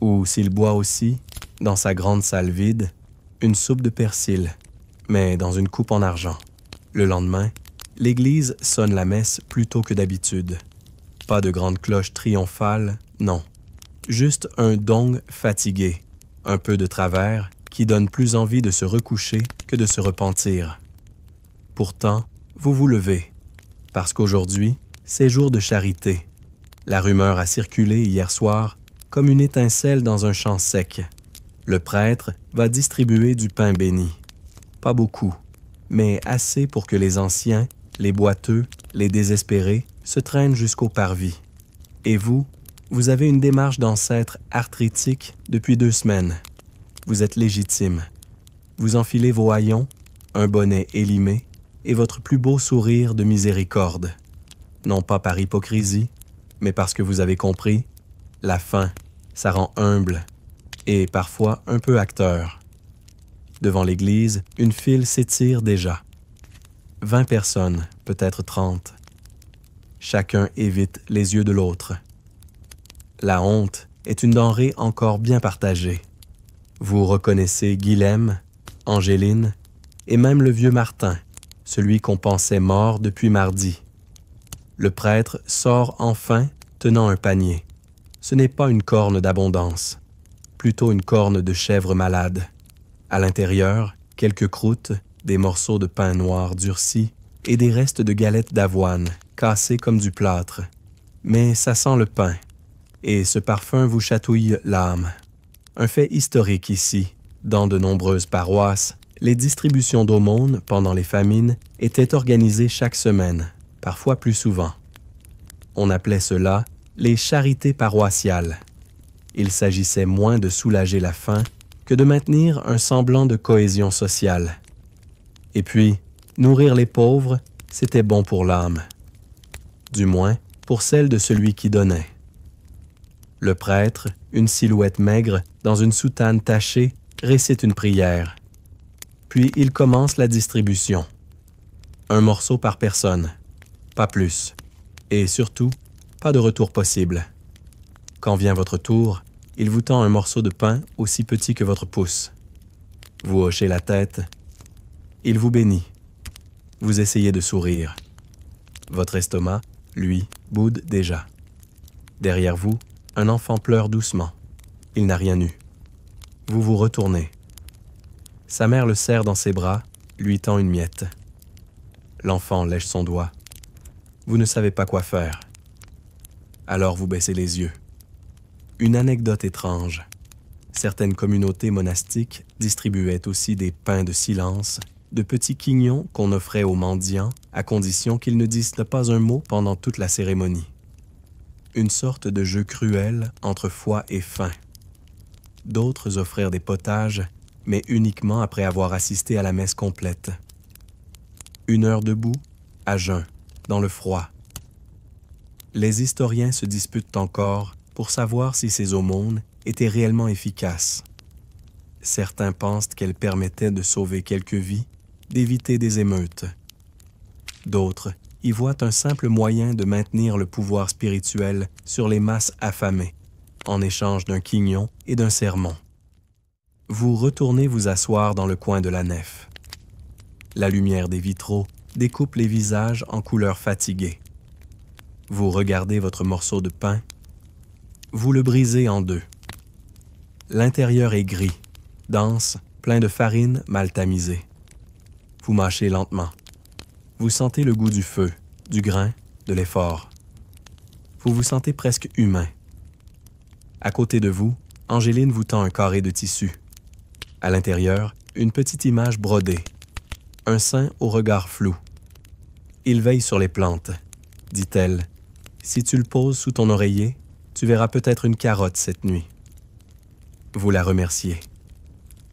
ou s'il boit aussi, dans sa grande salle vide, une soupe de persil, mais dans une coupe en argent. Le lendemain, l'église sonne la messe plus tôt que d'habitude. Pas de grande cloche triomphale, non. Juste un dong fatigué, un peu de travers, qui donne plus envie de se recoucher que de se repentir. Pourtant, vous vous levez, parce qu'aujourd'hui, c'est jour de charité. La rumeur a circulé hier soir comme une étincelle dans un champ sec. Le prêtre va distribuer du pain béni. Pas beaucoup, mais assez pour que les anciens, les boiteux, les désespérés se traînent jusqu'au parvis. Et vous, vous avez une démarche d'ancêtre arthritique depuis 2 semaines. Vous êtes légitime. Vous enfilez vos haillons, un bonnet élimé et votre plus beau sourire de miséricorde. Non pas par hypocrisie, mais parce que vous avez compris, la faim, ça rend humble et parfois un peu acteur. Devant l'église, une file s'étire déjà. 20 personnes, peut-être 30. Chacun évite les yeux de l'autre. La honte est une denrée encore bien partagée. Vous reconnaissez Guilhem, Angéline et même le vieux Martin, celui qu'on pensait mort depuis mardi. Le prêtre sort enfin tenant un panier. Ce n'est pas une corne d'abondance, plutôt une corne de chèvre malade. À l'intérieur, quelques croûtes, des morceaux de pain noir durci et des restes de galettes d'avoine, cassées comme du plâtre. Mais ça sent le pain, et ce parfum vous chatouille l'âme. Un fait historique ici, dans de nombreuses paroisses, les distributions d'aumônes pendant les famines étaient organisées chaque semaine, parfois plus souvent. On appelait cela les charités paroissiales. Il s'agissait moins de soulager la faim que de maintenir un semblant de cohésion sociale. Et puis, nourrir les pauvres, c'était bon pour l'âme. Du moins, pour celle de celui qui donnait. Le prêtre, une silhouette maigre, dans une soutane tachée, récite une prière. Puis il commence la distribution. Un morceau par personne, pas plus. Et surtout, pas de retour possible. Quand vient votre tour, il vous tend un morceau de pain aussi petit que votre pouce. Vous hochez la tête. Il vous bénit. Vous essayez de sourire. Votre estomac, lui, boude déjà. Derrière vous, un enfant pleure doucement. Il n'a rien eu. Vous vous retournez. Sa mère le serre dans ses bras, lui tend une miette. L'enfant lèche son doigt. Vous ne savez pas quoi faire. Alors vous baissez les yeux. Une anecdote étrange. Certaines communautés monastiques distribuaient aussi des pains de silence, de petits quignons qu'on offrait aux mendiants à condition qu'ils ne disent pas un mot pendant toute la cérémonie. Une sorte de jeu cruel entre foi et faim. D'autres offrirent des potages, mais uniquement après avoir assisté à la messe complète. 1 heure debout, à jeun, dans le froid. Les historiens se disputent encore pour savoir si ces aumônes étaient réellement efficaces. Certains pensent qu'elles permettaient de sauver quelques vies, d'éviter des émeutes. D'autres y voient un simple moyen de maintenir le pouvoir spirituel sur les masses affamées. en échange d'un quignon et d'un sermon. Vous retournez vous asseoir dans le coin de la nef. La lumière des vitraux découpe les visages en couleurs fatiguées. Vous regardez votre morceau de pain. Vous le brisez en deux. L'intérieur est gris, dense, plein de farine mal tamisée. Vous mâchez lentement. Vous sentez le goût du feu, du grain, de l'effort. Vous vous sentez presque humain. À côté de vous, Angéline vous tend un carré de tissu. À l'intérieur, une petite image brodée. Un sein au regard flou. « Il veille sur les plantes », dit-elle. « Si tu le poses sous ton oreiller, tu verras peut-être une carotte cette nuit. » Vous la remerciez.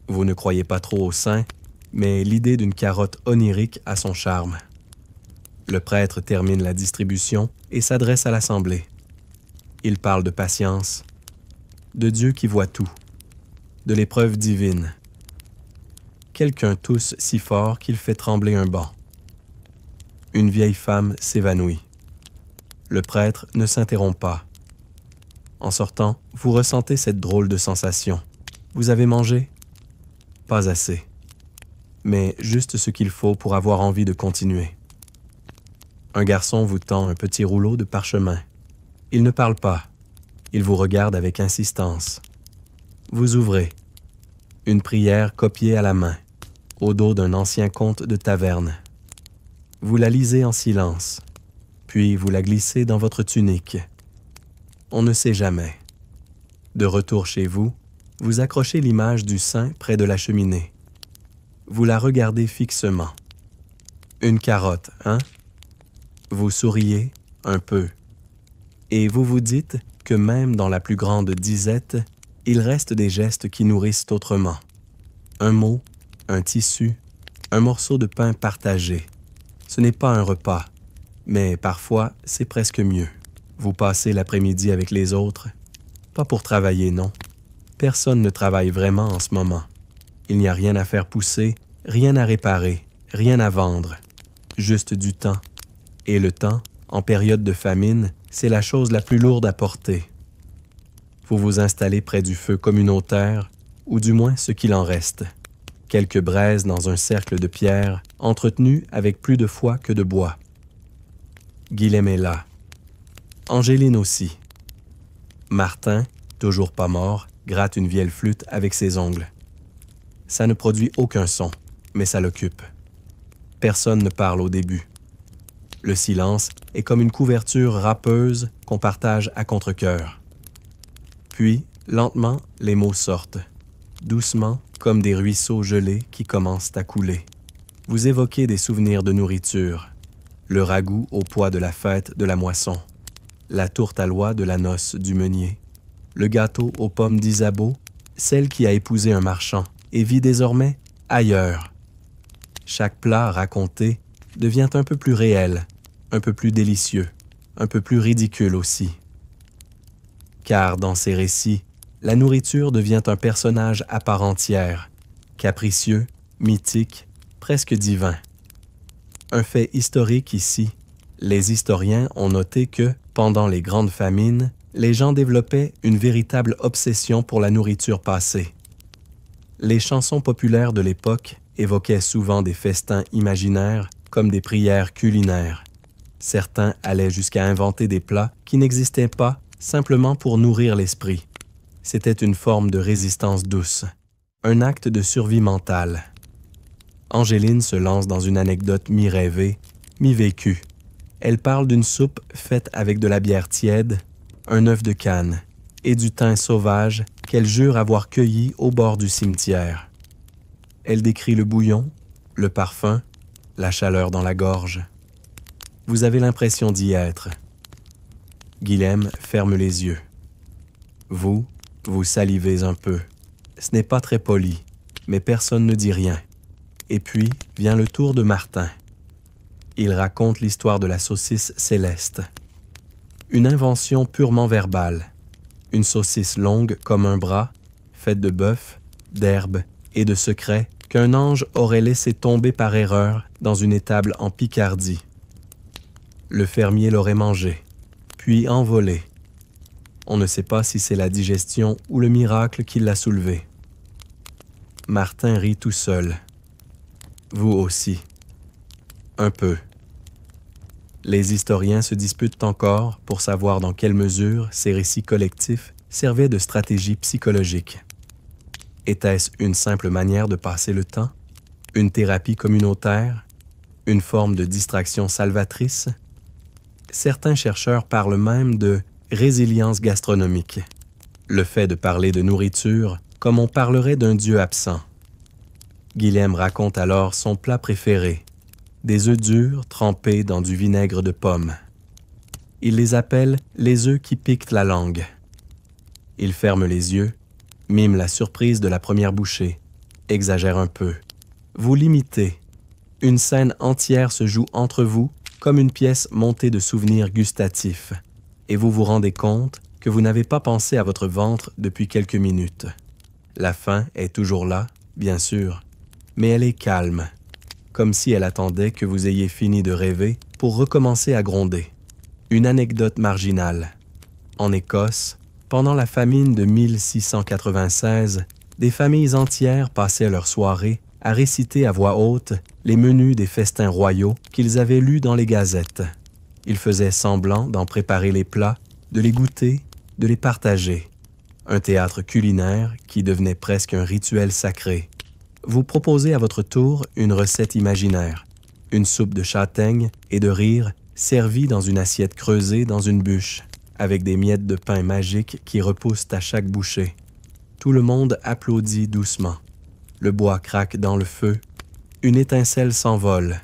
Vous ne croyez pas trop au sein, mais l'idée d'une carotte onirique a son charme. Le prêtre termine la distribution et s'adresse à l'assemblée. Il parle de patience, de Dieu qui voit tout, de l'épreuve divine. Quelqu'un tousse si fort qu'il fait trembler un banc. Une vieille femme s'évanouit. Le prêtre ne s'interrompt pas. En sortant, vous ressentez cette drôle de sensation. Vous avez mangé? Pas assez. Mais juste ce qu'il faut pour avoir envie de continuer. Un garçon vous tend un petit rouleau de parchemin. Il ne parle pas. Il vous regarde avec insistance. Vous ouvrez. Une prière copiée à la main, au dos d'un ancien conte de taverne. Vous la lisez en silence, puis vous la glissez dans votre tunique. On ne sait jamais. De retour chez vous, vous accrochez l'image du saint près de la cheminée. Vous la regardez fixement. Une carotte, hein? Vous souriez un peu. Et vous vous dites que même dans la plus grande disette, il reste des gestes qui nourrissent autrement. Un mot, un tissu, un morceau de pain partagé. Ce n'est pas un repas, mais parfois c'est presque mieux. Vous passez l'après-midi avec les autres, pas pour travailler, non. Personne ne travaille vraiment en ce moment. Il n'y a rien à faire pousser, rien à réparer, rien à vendre. Juste du temps. Et le temps, en période de famine, c'est la chose la plus lourde à porter. Vous vous installez près du feu communautaire, ou du moins ce qu'il en reste. Quelques braises dans un cercle de pierre, entretenu avec plus de foie que de bois. Guilhem est là. Angéline aussi. Martin, toujours pas mort, gratte une vieille flûte avec ses ongles. Ça ne produit aucun son, mais ça l'occupe. Personne ne parle au début. Le silence est comme une couverture râpeuse qu'on partage à contre-cœur. Puis, lentement, les mots sortent, doucement, comme des ruisseaux gelés qui commencent à couler. Vous évoquez des souvenirs de nourriture, le ragoût au pois de la fête de la moisson, la tourte à l'oie de la noce du meunier, le gâteau aux pommes d'Isabeau, celle qui a épousé un marchand et vit désormais ailleurs. Chaque plat raconté devient un peu plus réel, un peu plus délicieux, un peu plus ridicule aussi. Car dans ces récits, la nourriture devient un personnage à part entière, capricieux, mythique, presque divin. Un fait historique ici, les historiens ont noté que, pendant les grandes famines, les gens développaient une véritable obsession pour la nourriture passée. Les chansons populaires de l'époque évoquaient souvent des festins imaginaires comme des prières culinaires. Certains allaient jusqu'à inventer des plats qui n'existaient pas simplement pour nourrir l'esprit. C'était une forme de résistance douce, un acte de survie mentale. Angéline se lance dans une anecdote mi-rêvée, mi-vécue. Elle parle d'une soupe faite avec de la bière tiède, un œuf de canne et du thym sauvage qu'elle jure avoir cueilli au bord du cimetière. Elle décrit le bouillon, le parfum, la chaleur dans la gorge. Vous avez l'impression d'y être. Guilhem ferme les yeux. Vous salivez un peu. Ce n'est pas très poli, mais personne ne dit rien. Et puis vient le tour de Martin. Il raconte l'histoire de la saucisse céleste. Une invention purement verbale. Une saucisse longue comme un bras, faite de bœuf, d'herbe et de secrets qu'un ange aurait laissé tomber par erreur dans une étable en Picardie. Le fermier l'aurait mangé, puis envolé. On ne sait pas si c'est la digestion ou le miracle qui l'a soulevé. Martin rit tout seul. Vous aussi. Un peu. Les historiens se disputent encore pour savoir dans quelle mesure ces récits collectifs servaient de stratégie psychologique. Était-ce une simple manière de passer le temps? Une thérapie communautaire? Une forme de distraction salvatrice? Certains chercheurs parlent même de résilience gastronomique, le fait de parler de nourriture comme on parlerait d'un dieu absent. Guilhem raconte alors son plat préféré, des œufs durs trempés dans du vinaigre de pomme. Il les appelle les œufs qui piquent la langue. Il ferme les yeux, mime la surprise de la première bouchée, exagère un peu. Vous l'imitez. Une scène entière se joue entre vous comme une pièce montée de souvenirs gustatifs, et vous vous rendez compte que vous n'avez pas pensé à votre ventre depuis quelques minutes. La faim est toujours là, bien sûr, mais elle est calme, comme si elle attendait que vous ayez fini de rêver pour recommencer à gronder. Une anecdote marginale. En Écosse, pendant la famine de 1696, des familles entières passaient leur soirée à réciter à voix haute les menus des festins royaux qu'ils avaient lus dans les gazettes. Ils faisaient semblant d'en préparer les plats, de les goûter, de les partager. Un théâtre culinaire qui devenait presque un rituel sacré. Vous proposez à votre tour une recette imaginaire, une soupe de châtaigne et de rire servie dans une assiette creusée dans une bûche, avec des miettes de pain magiques qui repoussent à chaque bouchée. Tout le monde applaudit doucement. Le bois craque dans le feu. Une étincelle s'envole.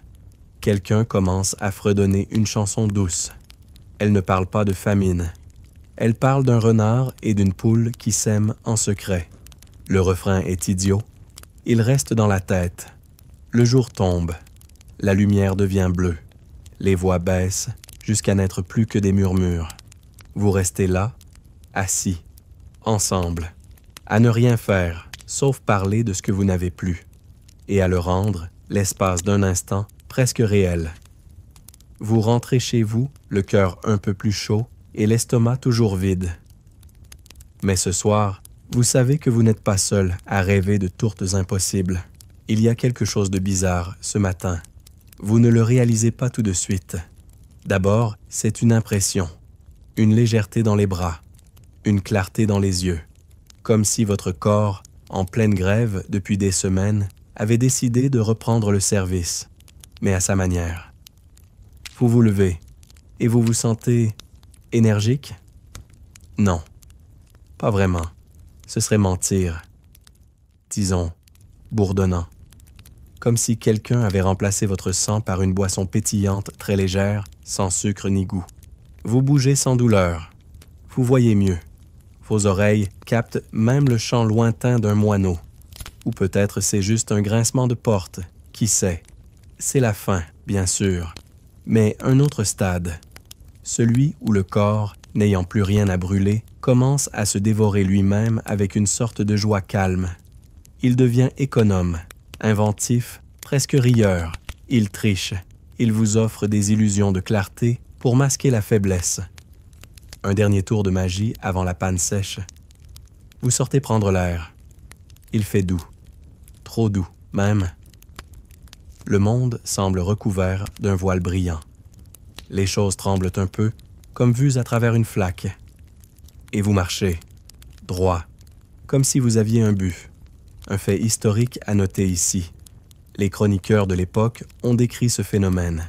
Quelqu'un commence à fredonner une chanson douce. Elle ne parle pas de famine. Elle parle d'un renard et d'une poule qui s'aiment en secret. Le refrain est idiot. Il reste dans la tête. Le jour tombe. La lumière devient bleue. Les voix baissent jusqu'à n'être plus que des murmures. Vous restez là, assis, ensemble, à ne rien faire, sauf parler de ce que vous n'avez plus, et à le rendre, l'espace d'un instant, presque réel. Vous rentrez chez vous, le cœur un peu plus chaud et l'estomac toujours vide. Mais ce soir, vous savez que vous n'êtes pas seul à rêver de tourtes impossibles. Il y a quelque chose de bizarre ce matin. Vous ne le réalisez pas tout de suite. D'abord, c'est une impression, une légèreté dans les bras, une clarté dans les yeux, comme si votre corps, en pleine grève depuis des semaines, avait décidé de reprendre le service, mais à sa manière. Vous vous levez et vous vous sentez énergique? Non, pas vraiment. Ce serait mentir. Disons, bourdonnant. Comme si quelqu'un avait remplacé votre sang par une boisson pétillante très légère, sans sucre ni goût. Vous bougez sans douleur. Vous voyez mieux. Vos oreilles captent même le chant lointain d'un moineau. Ou peut-être c'est juste un grincement de porte, qui sait. C'est la fin, bien sûr, mais un autre stade. Celui où le corps, n'ayant plus rien à brûler, commence à se dévorer lui-même avec une sorte de joie calme. Il devient économe, inventif, presque rieur. Il triche. Il vous offre des illusions de clarté pour masquer la faiblesse. Un dernier tour de magie avant la panne sèche. Vous sortez prendre l'air. Il fait doux. Trop doux, même. Le monde semble recouvert d'un voile brillant. Les choses tremblent un peu, comme vues à travers une flaque. Et vous marchez, droit, comme si vous aviez un but. Un fait historique à noter ici. Les chroniqueurs de l'époque ont décrit ce phénomène.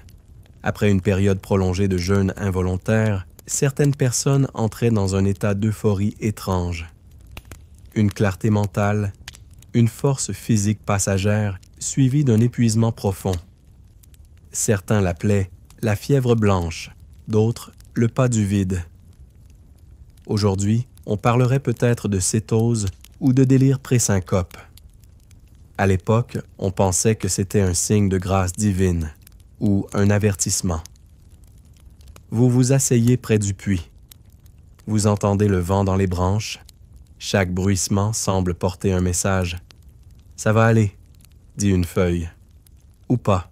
Après une période prolongée de jeûne involontaire, certaines personnes entraient dans un état d'euphorie étrange. Une clarté mentale, une force physique passagère suivie d'un épuisement profond. Certains l'appelaient la fièvre blanche, d'autres le pas du vide. Aujourd'hui, on parlerait peut-être de cétose ou de délire pré-syncope. À l'époque, on pensait que c'était un signe de grâce divine ou un avertissement. Vous vous asseyez près du puits. Vous entendez le vent dans les branches. Chaque bruissement semble porter un message. « Ça va aller », dit une feuille. « Ou pas »,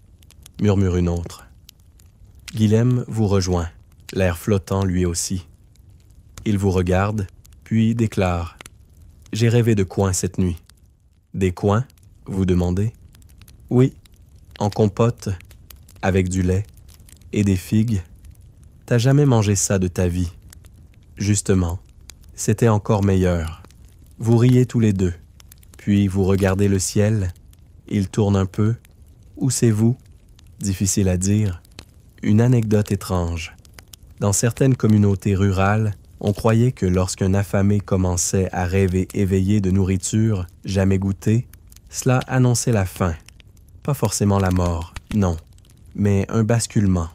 murmure une autre. Guilhem vous rejoint, l'air flottant lui aussi. Il vous regarde, puis déclare « J'ai rêvé de coings cette nuit. » Des coings, vous demandez? Oui, en compote, avec du lait et des figues. T'as jamais mangé ça de ta vie. Justement, c'était encore meilleur. Vous riez tous les deux, puis vous regardez le ciel. Il tourne un peu. Où c'est vous? Difficile à dire. Une anecdote étrange. Dans certaines communautés rurales, on croyait que lorsqu'un affamé commençait à rêver éveillé de nourriture jamais goûtée, cela annonçait la faim. Pas forcément la mort, non, mais un basculement,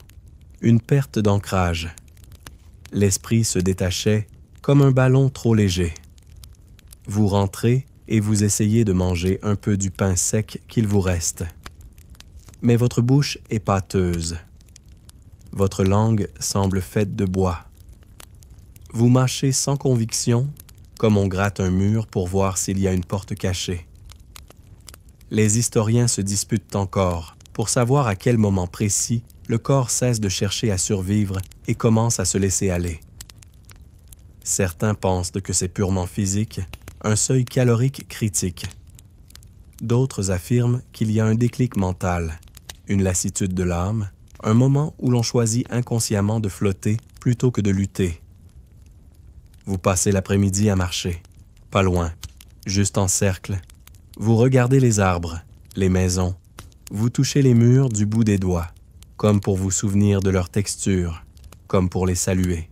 une perte d'ancrage. L'esprit se détachait comme un ballon trop léger. Vous rentrez et vous essayez de manger un peu du pain sec qu'il vous reste. Mais votre bouche est pâteuse. Votre langue semble faite de bois. Vous mâchez sans conviction, comme on gratte un mur pour voir s'il y a une porte cachée. Les historiens se disputent encore pour savoir à quel moment précis le corps cesse de chercher à survivre et commence à se laisser aller. Certains pensent que c'est purement physique, un seuil calorique critique. D'autres affirment qu'il y a un déclic mental, une lassitude de l'âme, un moment où l'on choisit inconsciemment de flotter plutôt que de lutter. Vous passez l'après-midi à marcher, pas loin, juste en cercle. Vous regardez les arbres, les maisons. Vous touchez les murs du bout des doigts, comme pour vous souvenir de leur texture, comme pour les saluer.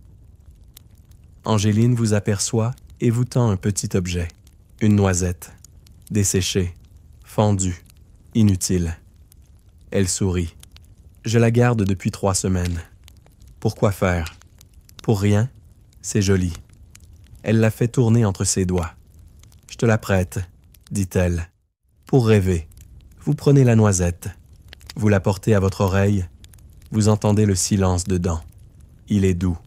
Angéline vous aperçoit et vous tend un petit objet, une noisette, desséchée, fendue, inutile. Elle sourit. Je la garde depuis 3 semaines. Pourquoi faire? Pour rien, c'est joli. Elle la fait tourner entre ses doigts. Je te la prête, dit-elle. Pour rêver, vous prenez la noisette. Vous la portez à votre oreille. Vous entendez le silence dedans. Il est doux.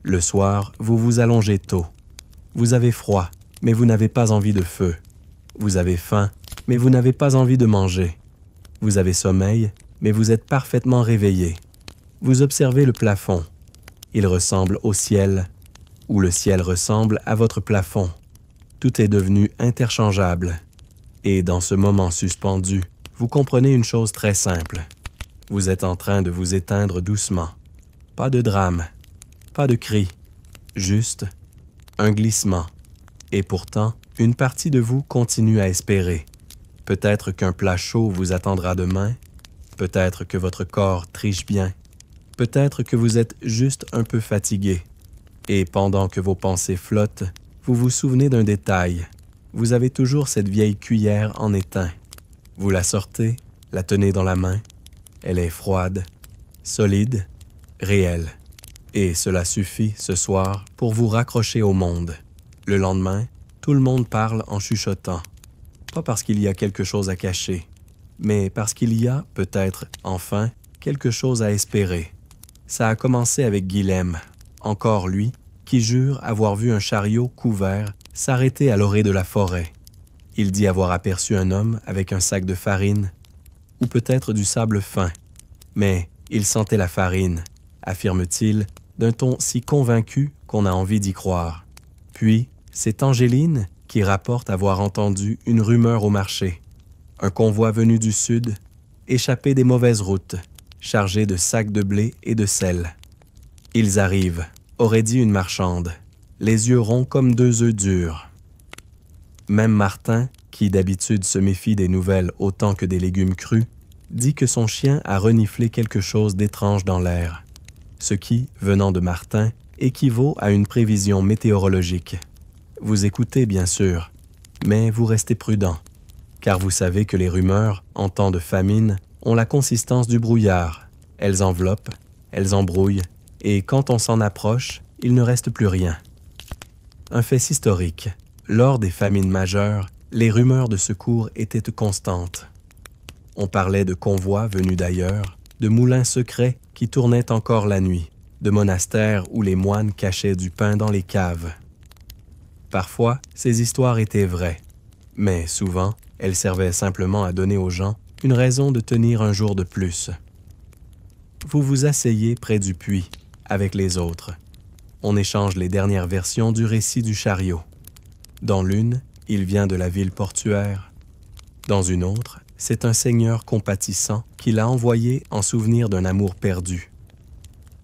Le soir, vous vous allongez tôt. Vous avez froid, mais vous n'avez pas envie de feu. Vous avez faim, mais vous n'avez pas envie de manger. Vous avez sommeil, mais vous êtes parfaitement réveillé. Vous observez le plafond. Il ressemble au ciel, ou le ciel ressemble à votre plafond. Tout est devenu interchangeable. Et dans ce moment suspendu, vous comprenez une chose très simple. Vous êtes en train de vous éteindre doucement. Pas de drame, pas de cri, juste un glissement. Et pourtant, une partie de vous continue à espérer. Peut-être qu'un plat chaud vous attendra demain, peut-être que votre corps triche bien, peut-être que vous êtes juste un peu fatigué. Et pendant que vos pensées flottent, vous vous souvenez d'un détail. Vous avez toujours cette vieille cuillère en étain. Vous la sortez, la tenez dans la main. Elle est froide, solide, réelle. Et cela suffit, ce soir, pour vous raccrocher au monde. Le lendemain, tout le monde parle en chuchotant. Pas parce qu'il y a quelque chose à cacher, mais parce qu'il y a, peut-être, enfin, quelque chose à espérer. Ça a commencé avec Guilhem, encore lui, qui jure avoir vu un chariot couvert s'arrêter à l'orée de la forêt. Il dit avoir aperçu un homme avec un sac de farine, ou peut-être du sable fin. Mais il sentait la farine, affirme-t-il, d'un ton si convaincu qu'on a envie d'y croire. Puis, c'est Angéline qui rapporte avoir entendu une rumeur au marché. Un convoi venu du sud, échappé des mauvaises routes, chargé de sacs de blé et de sel. Ils arrivent, aurait dit une marchande, les yeux ronds comme 2 œufs durs. Même Martin, qui d'habitude se méfie des nouvelles autant que des légumes crus, dit que son chien a reniflé quelque chose d'étrange dans l'air, ce qui, venant de Martin, équivaut à une prévision météorologique. Vous écoutez, bien sûr, mais vous restez prudent, car vous savez que les rumeurs, en temps de famine, ont la consistance du brouillard. Elles enveloppent, elles embrouillent, et quand on s'en approche, il ne reste plus rien. Un fait historique. Lors des famines majeures, les rumeurs de secours étaient constantes. On parlait de convois venus d'ailleurs, de moulins secrets qui tournaient encore la nuit, de monastères où les moines cachaient du pain dans les caves. Parfois, ces histoires étaient vraies, mais souvent, elles servaient simplement à donner aux gens une raison de tenir un jour de plus. Vous vous asseyez près du puits, avec les autres. on échange les dernières versions du récit du chariot. Dans l'une, il vient de la ville portuaire. Dans une autre, c'est un seigneur compatissant qui l'a envoyé en souvenir d'un amour perdu.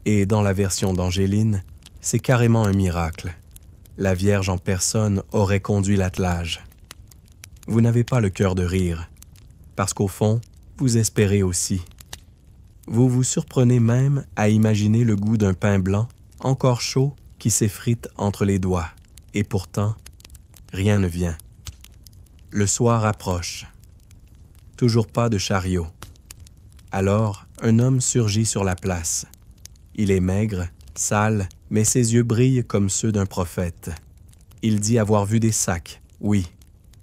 Et dans la version d'Angéline, c'est carrément un miracle. La Vierge en personne aurait conduit l'attelage. Vous n'avez pas le cœur de rire, parce qu'au fond, vous espérez aussi. Vous vous surprenez même à imaginer le goût d'un pain blanc, encore chaud, qui s'effrite entre les doigts. Et pourtant, rien ne vient. Le soir approche. Toujours pas de chariot. Alors, un homme surgit sur la place. Il est maigre, sale, mais ses yeux brillent comme ceux d'un prophète. Il dit avoir vu des sacs, oui,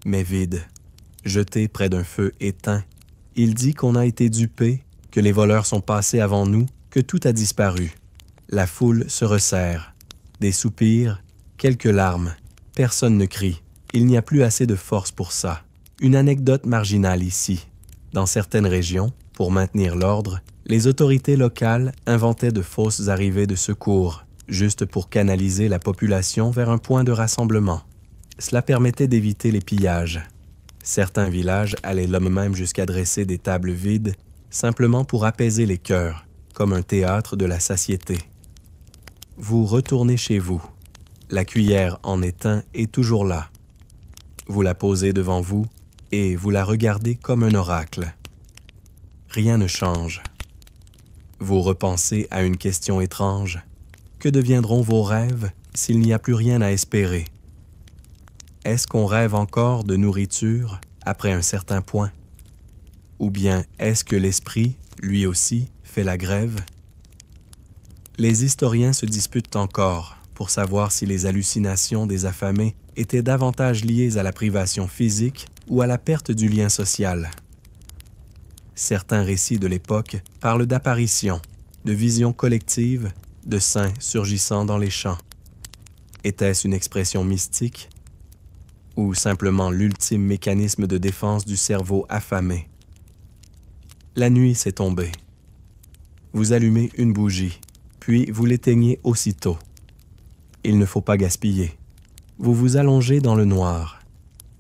mais vides, jetés près d'un feu éteint. Il dit qu'on a été dupé, que les voleurs sont passés avant nous, que tout a disparu. La foule se resserre. Des soupirs, quelques larmes. Personne ne crie. Il n'y a plus assez de force pour ça. Une anecdote marginale ici. Dans certaines régions, pour maintenir l'ordre, les autorités locales inventaient de fausses arrivées de secours, juste pour canaliser la population vers un point de rassemblement. Cela permettait d'éviter les pillages. Certains villages allaient l'homme même jusqu'à dresser des tables vides, simplement pour apaiser les cœurs, comme un théâtre de la satiété. Vous retournez chez vous. La cuillère en étain est toujours là. Vous la posez devant vous et vous la regardez comme un oracle. Rien ne change. Vous repensez à une question étrange. Que deviendront vos rêves s'il n'y a plus rien à espérer? Est-ce qu'on rêve encore de nourriture après un certain point? Ou bien est-ce que l'esprit, lui aussi, fait la grève? Les historiens se disputent encore pour savoir si les hallucinations des affamés étaient davantage liées à la privation physique ou à la perte du lien social. Certains récits de l'époque parlent d'apparitions, de visions collectives, de saints surgissant dans les champs. Était-ce une expression mystique ou simplement l'ultime mécanisme de défense du cerveau affamé? La nuit s'est tombée. Vous allumez une bougie, puis vous l'éteignez aussitôt. Il ne faut pas gaspiller. Vous vous allongez dans le noir.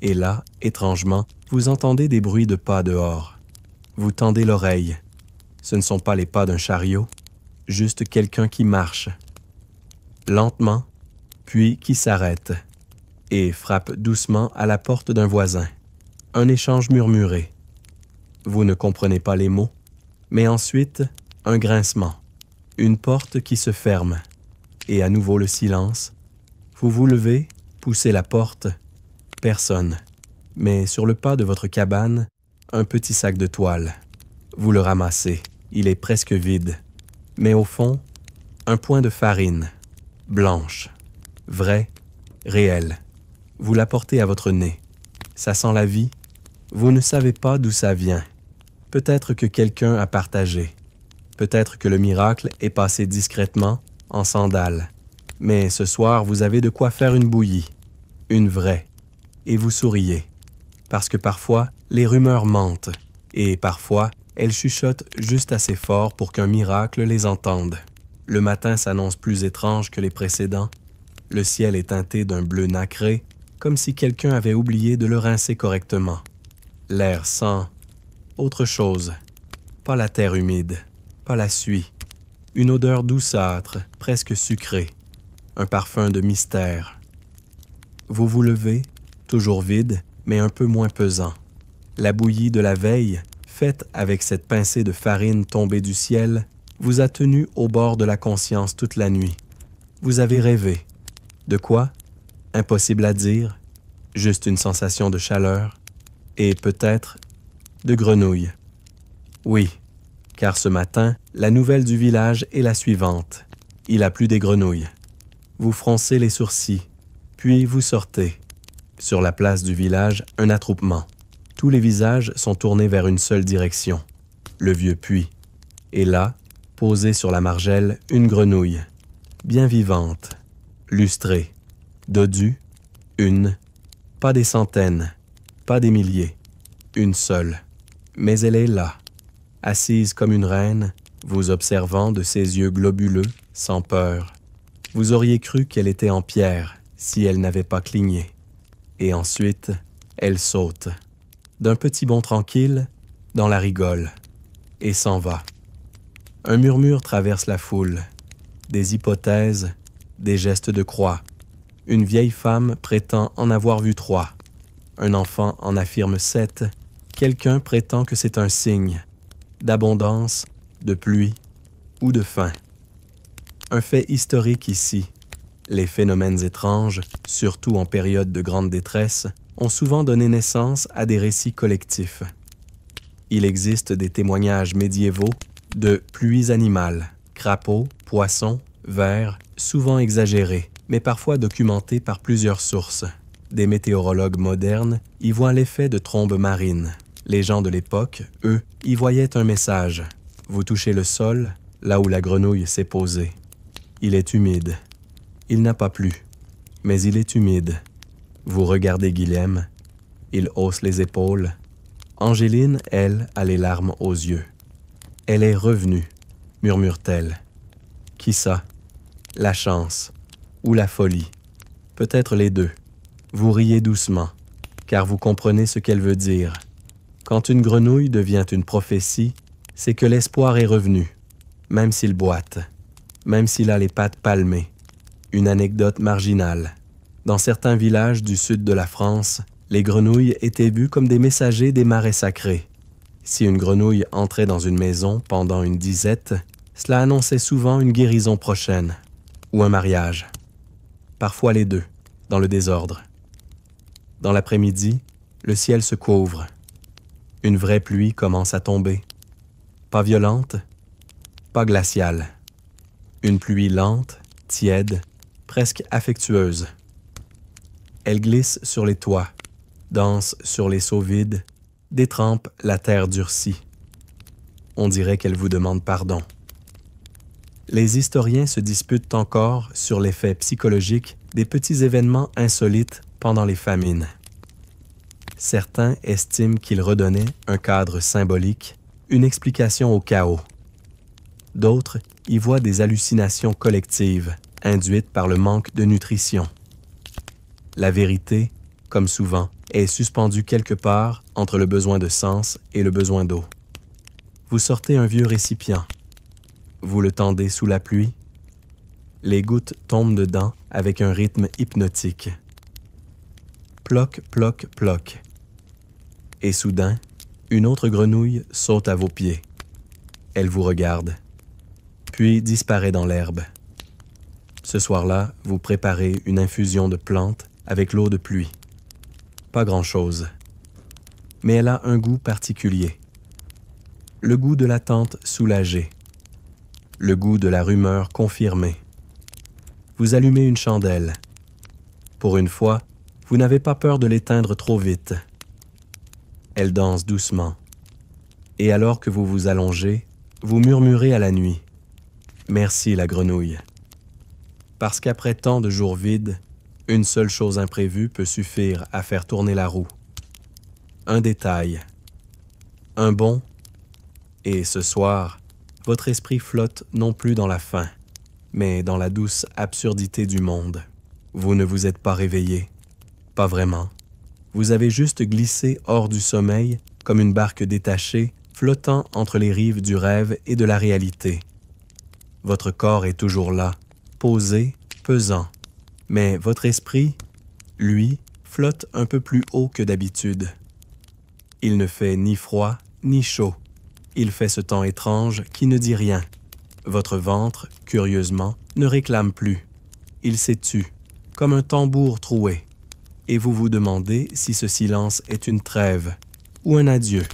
Et là, étrangement, vous entendez des bruits de pas dehors. Vous tendez l'oreille. Ce ne sont pas les pas d'un chariot, juste quelqu'un qui marche. Lentement, puis qui s'arrête et frappe doucement à la porte d'un voisin. Un échange murmuré. Vous ne comprenez pas les mots, mais ensuite, un grincement. Une porte qui se ferme. Et à nouveau le silence. Vous vous levez, poussez la porte. Personne. Mais sur le pas de votre cabane, un petit sac de toile. Vous le ramassez. Il est presque vide. Mais au fond, un point de farine. Blanche. Vraie. Réelle. Vous la portez à votre nez. Ça sent la vie. Vous ne savez pas d'où ça vient. Peut-être que quelqu'un a partagé. Peut-être que le miracle est passé discrètement, en sandales. Mais ce soir, vous avez de quoi faire une bouillie. Une vraie. Et vous souriez. Parce que parfois, les rumeurs mentent. Et parfois, elles chuchotent juste assez fort pour qu'un miracle les entende. Le matin s'annonce plus étrange que les précédents. Le ciel est teinté d'un bleu nacré, comme si quelqu'un avait oublié de le rincer correctement. L'air sent autre chose. Pas la terre humide, pas la suie. Une odeur douceâtre, presque sucrée. Un parfum de mystère. Vous vous levez, toujours vide, mais un peu moins pesant. La bouillie de la veille, faite avec cette pincée de farine tombée du ciel, vous a tenu au bord de la conscience toute la nuit. Vous avez rêvé. De quoi? Impossible à dire. Juste une sensation de chaleur. Et peut-être de grenouilles. Oui, car ce matin, la nouvelle du village est la suivante. Il a plu des grenouilles. Vous froncez les sourcils, puis vous sortez. Sur la place du village, un attroupement. Tous les visages sont tournés vers une seule direction, le vieux puits. Et là, posée sur la margelle, une grenouille, bien vivante, lustrée, dodue, une, pas des centaines, pas des milliers, une seule. Mais elle est là, assise comme une reine, vous observant de ses yeux globuleux, sans peur. Vous auriez cru qu'elle était en pierre si elle n'avait pas cligné. Et ensuite, elle saute, d'un petit bond tranquille, dans la rigole, et s'en va. Un murmure traverse la foule, des hypothèses, des gestes de croix. Une vieille femme prétend en avoir vu 3. Un enfant en affirme 7. Quelqu'un prétend que c'est un signe d'abondance, de pluie ou de faim. Un fait historique ici. Les phénomènes étranges, surtout en période de grande détresse, ont souvent donné naissance à des récits collectifs. Il existe des témoignages médiévaux de pluies animales, crapauds, poissons, vers, souvent exagérés, mais parfois documentés par plusieurs sources. Des météorologues modernes y voient l'effet de trombes marines. Les gens de l'époque, eux, y voyaient un message. Vous touchez le sol, là où la grenouille s'est posée. Il est humide. Il n'a pas plu, mais il est humide. Vous regardez Guilhem. Il hausse les épaules. Angéline, elle, a les larmes aux yeux. Elle est revenue, murmure-t-elle. Qui ça? La chance ou la folie? Peut-être les deux. Vous riez doucement, car vous comprenez ce qu'elle veut dire. Quand une grenouille devient une prophétie, c'est que l'espoir est revenu, même s'il boite, même s'il a les pattes palmées. Une anecdote marginale. Dans certains villages du sud de la France, les grenouilles étaient vues comme des messagers des marais sacrés. Si une grenouille entrait dans une maison pendant une disette, cela annonçait souvent une guérison prochaine, ou un mariage. Parfois les deux, dans le désordre. Dans l'après-midi, le ciel se couvre. Une vraie pluie commence à tomber. Pas violente, pas glaciale. Une pluie lente, tiède, presque affectueuse. Elle glisse sur les toits, danse sur les seaux vides, détrempe la terre durcie. On dirait qu'elle vous demande pardon. Les historiens se disputent encore sur l'effet psychologique des petits événements insolites pendant les famines. Certains estiment qu'ils redonnaient un cadre symbolique, une explication au chaos. D'autres y voient des hallucinations collectives, induites par le manque de nutrition. La vérité, comme souvent, est suspendue quelque part entre le besoin de sens et le besoin d'eau. Vous sortez un vieux récipient. Vous le tendez sous la pluie. Les gouttes tombent dedans avec un rythme hypnotique. Ploc, ploc, ploc. Et soudain, une autre grenouille saute à vos pieds. Elle vous regarde, puis disparaît dans l'herbe. Ce soir-là, vous préparez une infusion de plantes avec l'eau de pluie. Pas grand-chose. Mais elle a un goût particulier. Le goût de l'attente soulagée. Le goût de la rumeur confirmée. Vous allumez une chandelle. Pour une fois, vous n'avez pas peur de l'éteindre trop vite. Elle danse doucement. Et alors que vous vous allongez, vous murmurez à la nuit. Merci la grenouille. Parce qu'après tant de jours vides, une seule chose imprévue peut suffire à faire tourner la roue. Un détail. Un bond. Et ce soir, votre esprit flotte non plus dans la faim, mais dans la douce absurdité du monde. Vous ne vous êtes pas réveillé. Pas vraiment. Vous avez juste glissé hors du sommeil comme une barque détachée, flottant entre les rives du rêve et de la réalité. Votre corps est toujours là, posé, pesant. Mais votre esprit, lui, flotte un peu plus haut que d'habitude. Il ne fait ni froid, ni chaud. Il fait ce temps étrange qui ne dit rien. Votre ventre, curieusement, ne réclame plus. Il s'est tu, comme un tambour troué. Et vous vous demandez si ce silence est une trêve ou un adieu.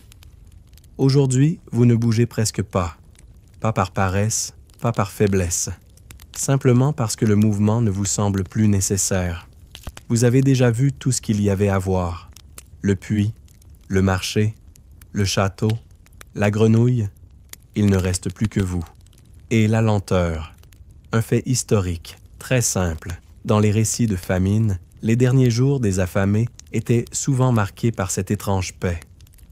Aujourd'hui, vous ne bougez presque pas. Pas par paresse, pas par faiblesse. Simplement parce que le mouvement ne vous semble plus nécessaire. Vous avez déjà vu tout ce qu'il y avait à voir. Le puits, le marché, le château, la grenouille. Il ne reste plus que vous. Et la lenteur. Un fait historique, très simple. Dans les récits de famine, les derniers jours des affamés étaient souvent marqués par cette étrange paix.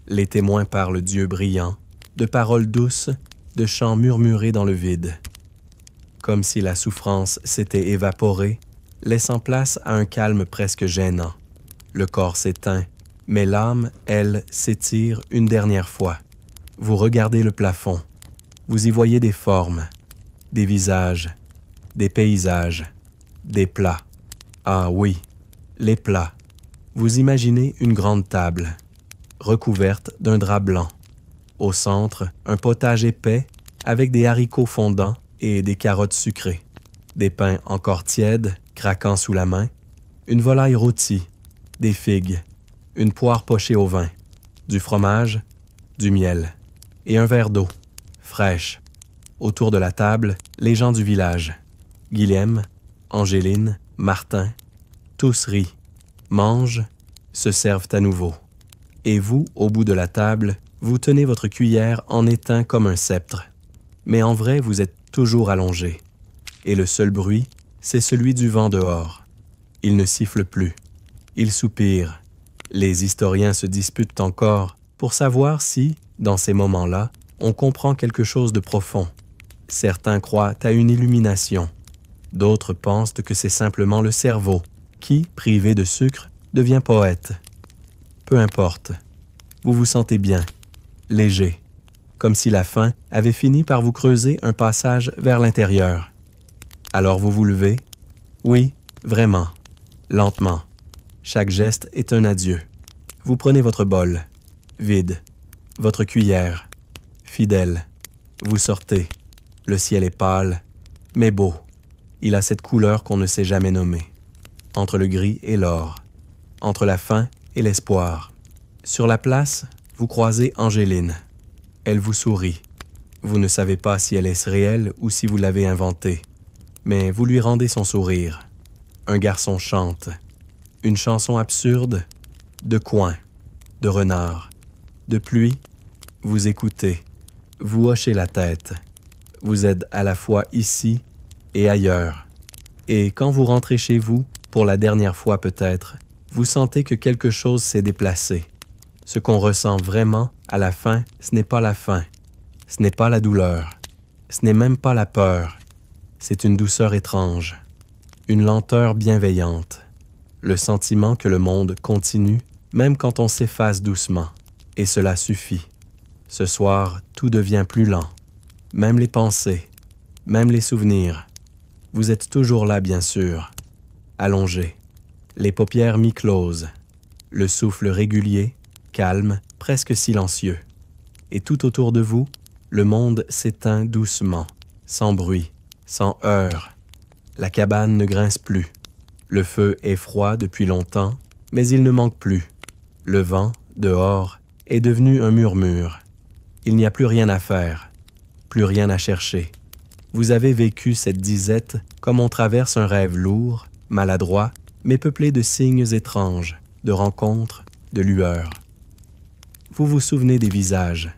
Les témoins parlent d'yeux brillants, de paroles douces, de chants murmurés dans le vide. comme si la souffrance s'était évaporée, laissant place à un calme presque gênant. Le corps s'éteint, mais l'âme, elle, s'étire une dernière fois. Vous regardez le plafond. Vous y voyez des formes, des visages, des paysages, des plats. Ah oui, les plats. Vous imaginez une grande table, recouverte d'un drap blanc. Au centre, un potage épais avec des haricots fondants et des carottes sucrées, des pains encore tièdes, craquant sous la main, une volaille rôtie, des figues, une poire pochée au vin, du fromage, du miel et un verre d'eau, fraîche. Autour de la table, les gens du village. Guilhem, Angéline, Martin, tous rient, mangent, se servent à nouveau. Et vous, au bout de la table, vous tenez votre cuillère en éteint comme un sceptre. Mais en vrai, vous êtes toujours allongé. Et le seul bruit, c'est celui du vent dehors. Il ne siffle plus. Il soupire. Les historiens se disputent encore pour savoir si, dans ces moments-là, on comprend quelque chose de profond. Certains croient à une illumination. D'autres pensent que c'est simplement le cerveau qui, privé de sucre, devient poète. Peu importe. Vous vous sentez bien, léger, comme si la faim avait fini par vous creuser un passage vers l'intérieur. Alors vous vous levez? Oui, vraiment, lentement. Chaque geste est un adieu. Vous prenez votre bol, vide, votre cuillère, fidèle. Vous sortez. Le ciel est pâle, mais beau. Il a cette couleur qu'on ne sait jamais nommer. Entre le gris et l'or. Entre la faim et l'espoir. Sur la place, vous croisez Angéline. Elle vous sourit. Vous ne savez pas si elle est réelle ou si vous l'avez inventée. Mais vous lui rendez son sourire. Un garçon chante. Une chanson absurde, de coin, de renard, de pluie. Vous écoutez. Vous hochez la tête. Vous êtes à la fois ici et ailleurs. Et quand vous rentrez chez vous, pour la dernière fois peut-être, vous sentez que quelque chose s'est déplacé. Ce qu'on ressent vraiment à la fin, ce n'est pas la faim. Ce n'est pas la douleur. Ce n'est même pas la peur. C'est une douceur étrange. Une lenteur bienveillante. Le sentiment que le monde continue, même quand on s'efface doucement. Et cela suffit. Ce soir, tout devient plus lent. Même les pensées, même les souvenirs. Vous êtes toujours là, bien sûr. Allongé. Les paupières mi-closes. Le souffle régulier, calme, presque silencieux. Et tout autour de vous, le monde s'éteint doucement, sans bruit, sans heurts. La cabane ne grince plus. Le feu est froid depuis longtemps, mais il ne manque plus. Le vent, dehors, est devenu un murmure. Il n'y a plus rien à faire. Plus rien à chercher. Vous avez vécu cette disette comme on traverse un rêve lourd, maladroit, mais peuplé de signes étranges, de rencontres, de lueurs. Vous vous souvenez des visages,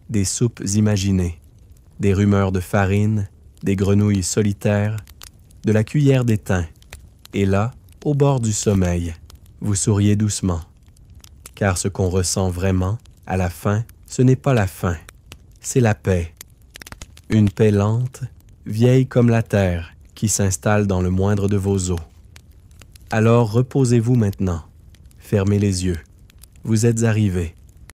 des soupes imaginées, des rumeurs de farine, des grenouilles solitaires, de la cuillère d'étain. Et là, au bord du sommeil, vous souriez doucement. Car ce qu'on ressent vraiment, à la fin, ce n'est pas la faim, c'est la paix. Une paix lente, vieille comme la terre, qui s'installe dans le moindre de vos os. Alors reposez-vous maintenant. Fermez les yeux. Vous êtes arrivé.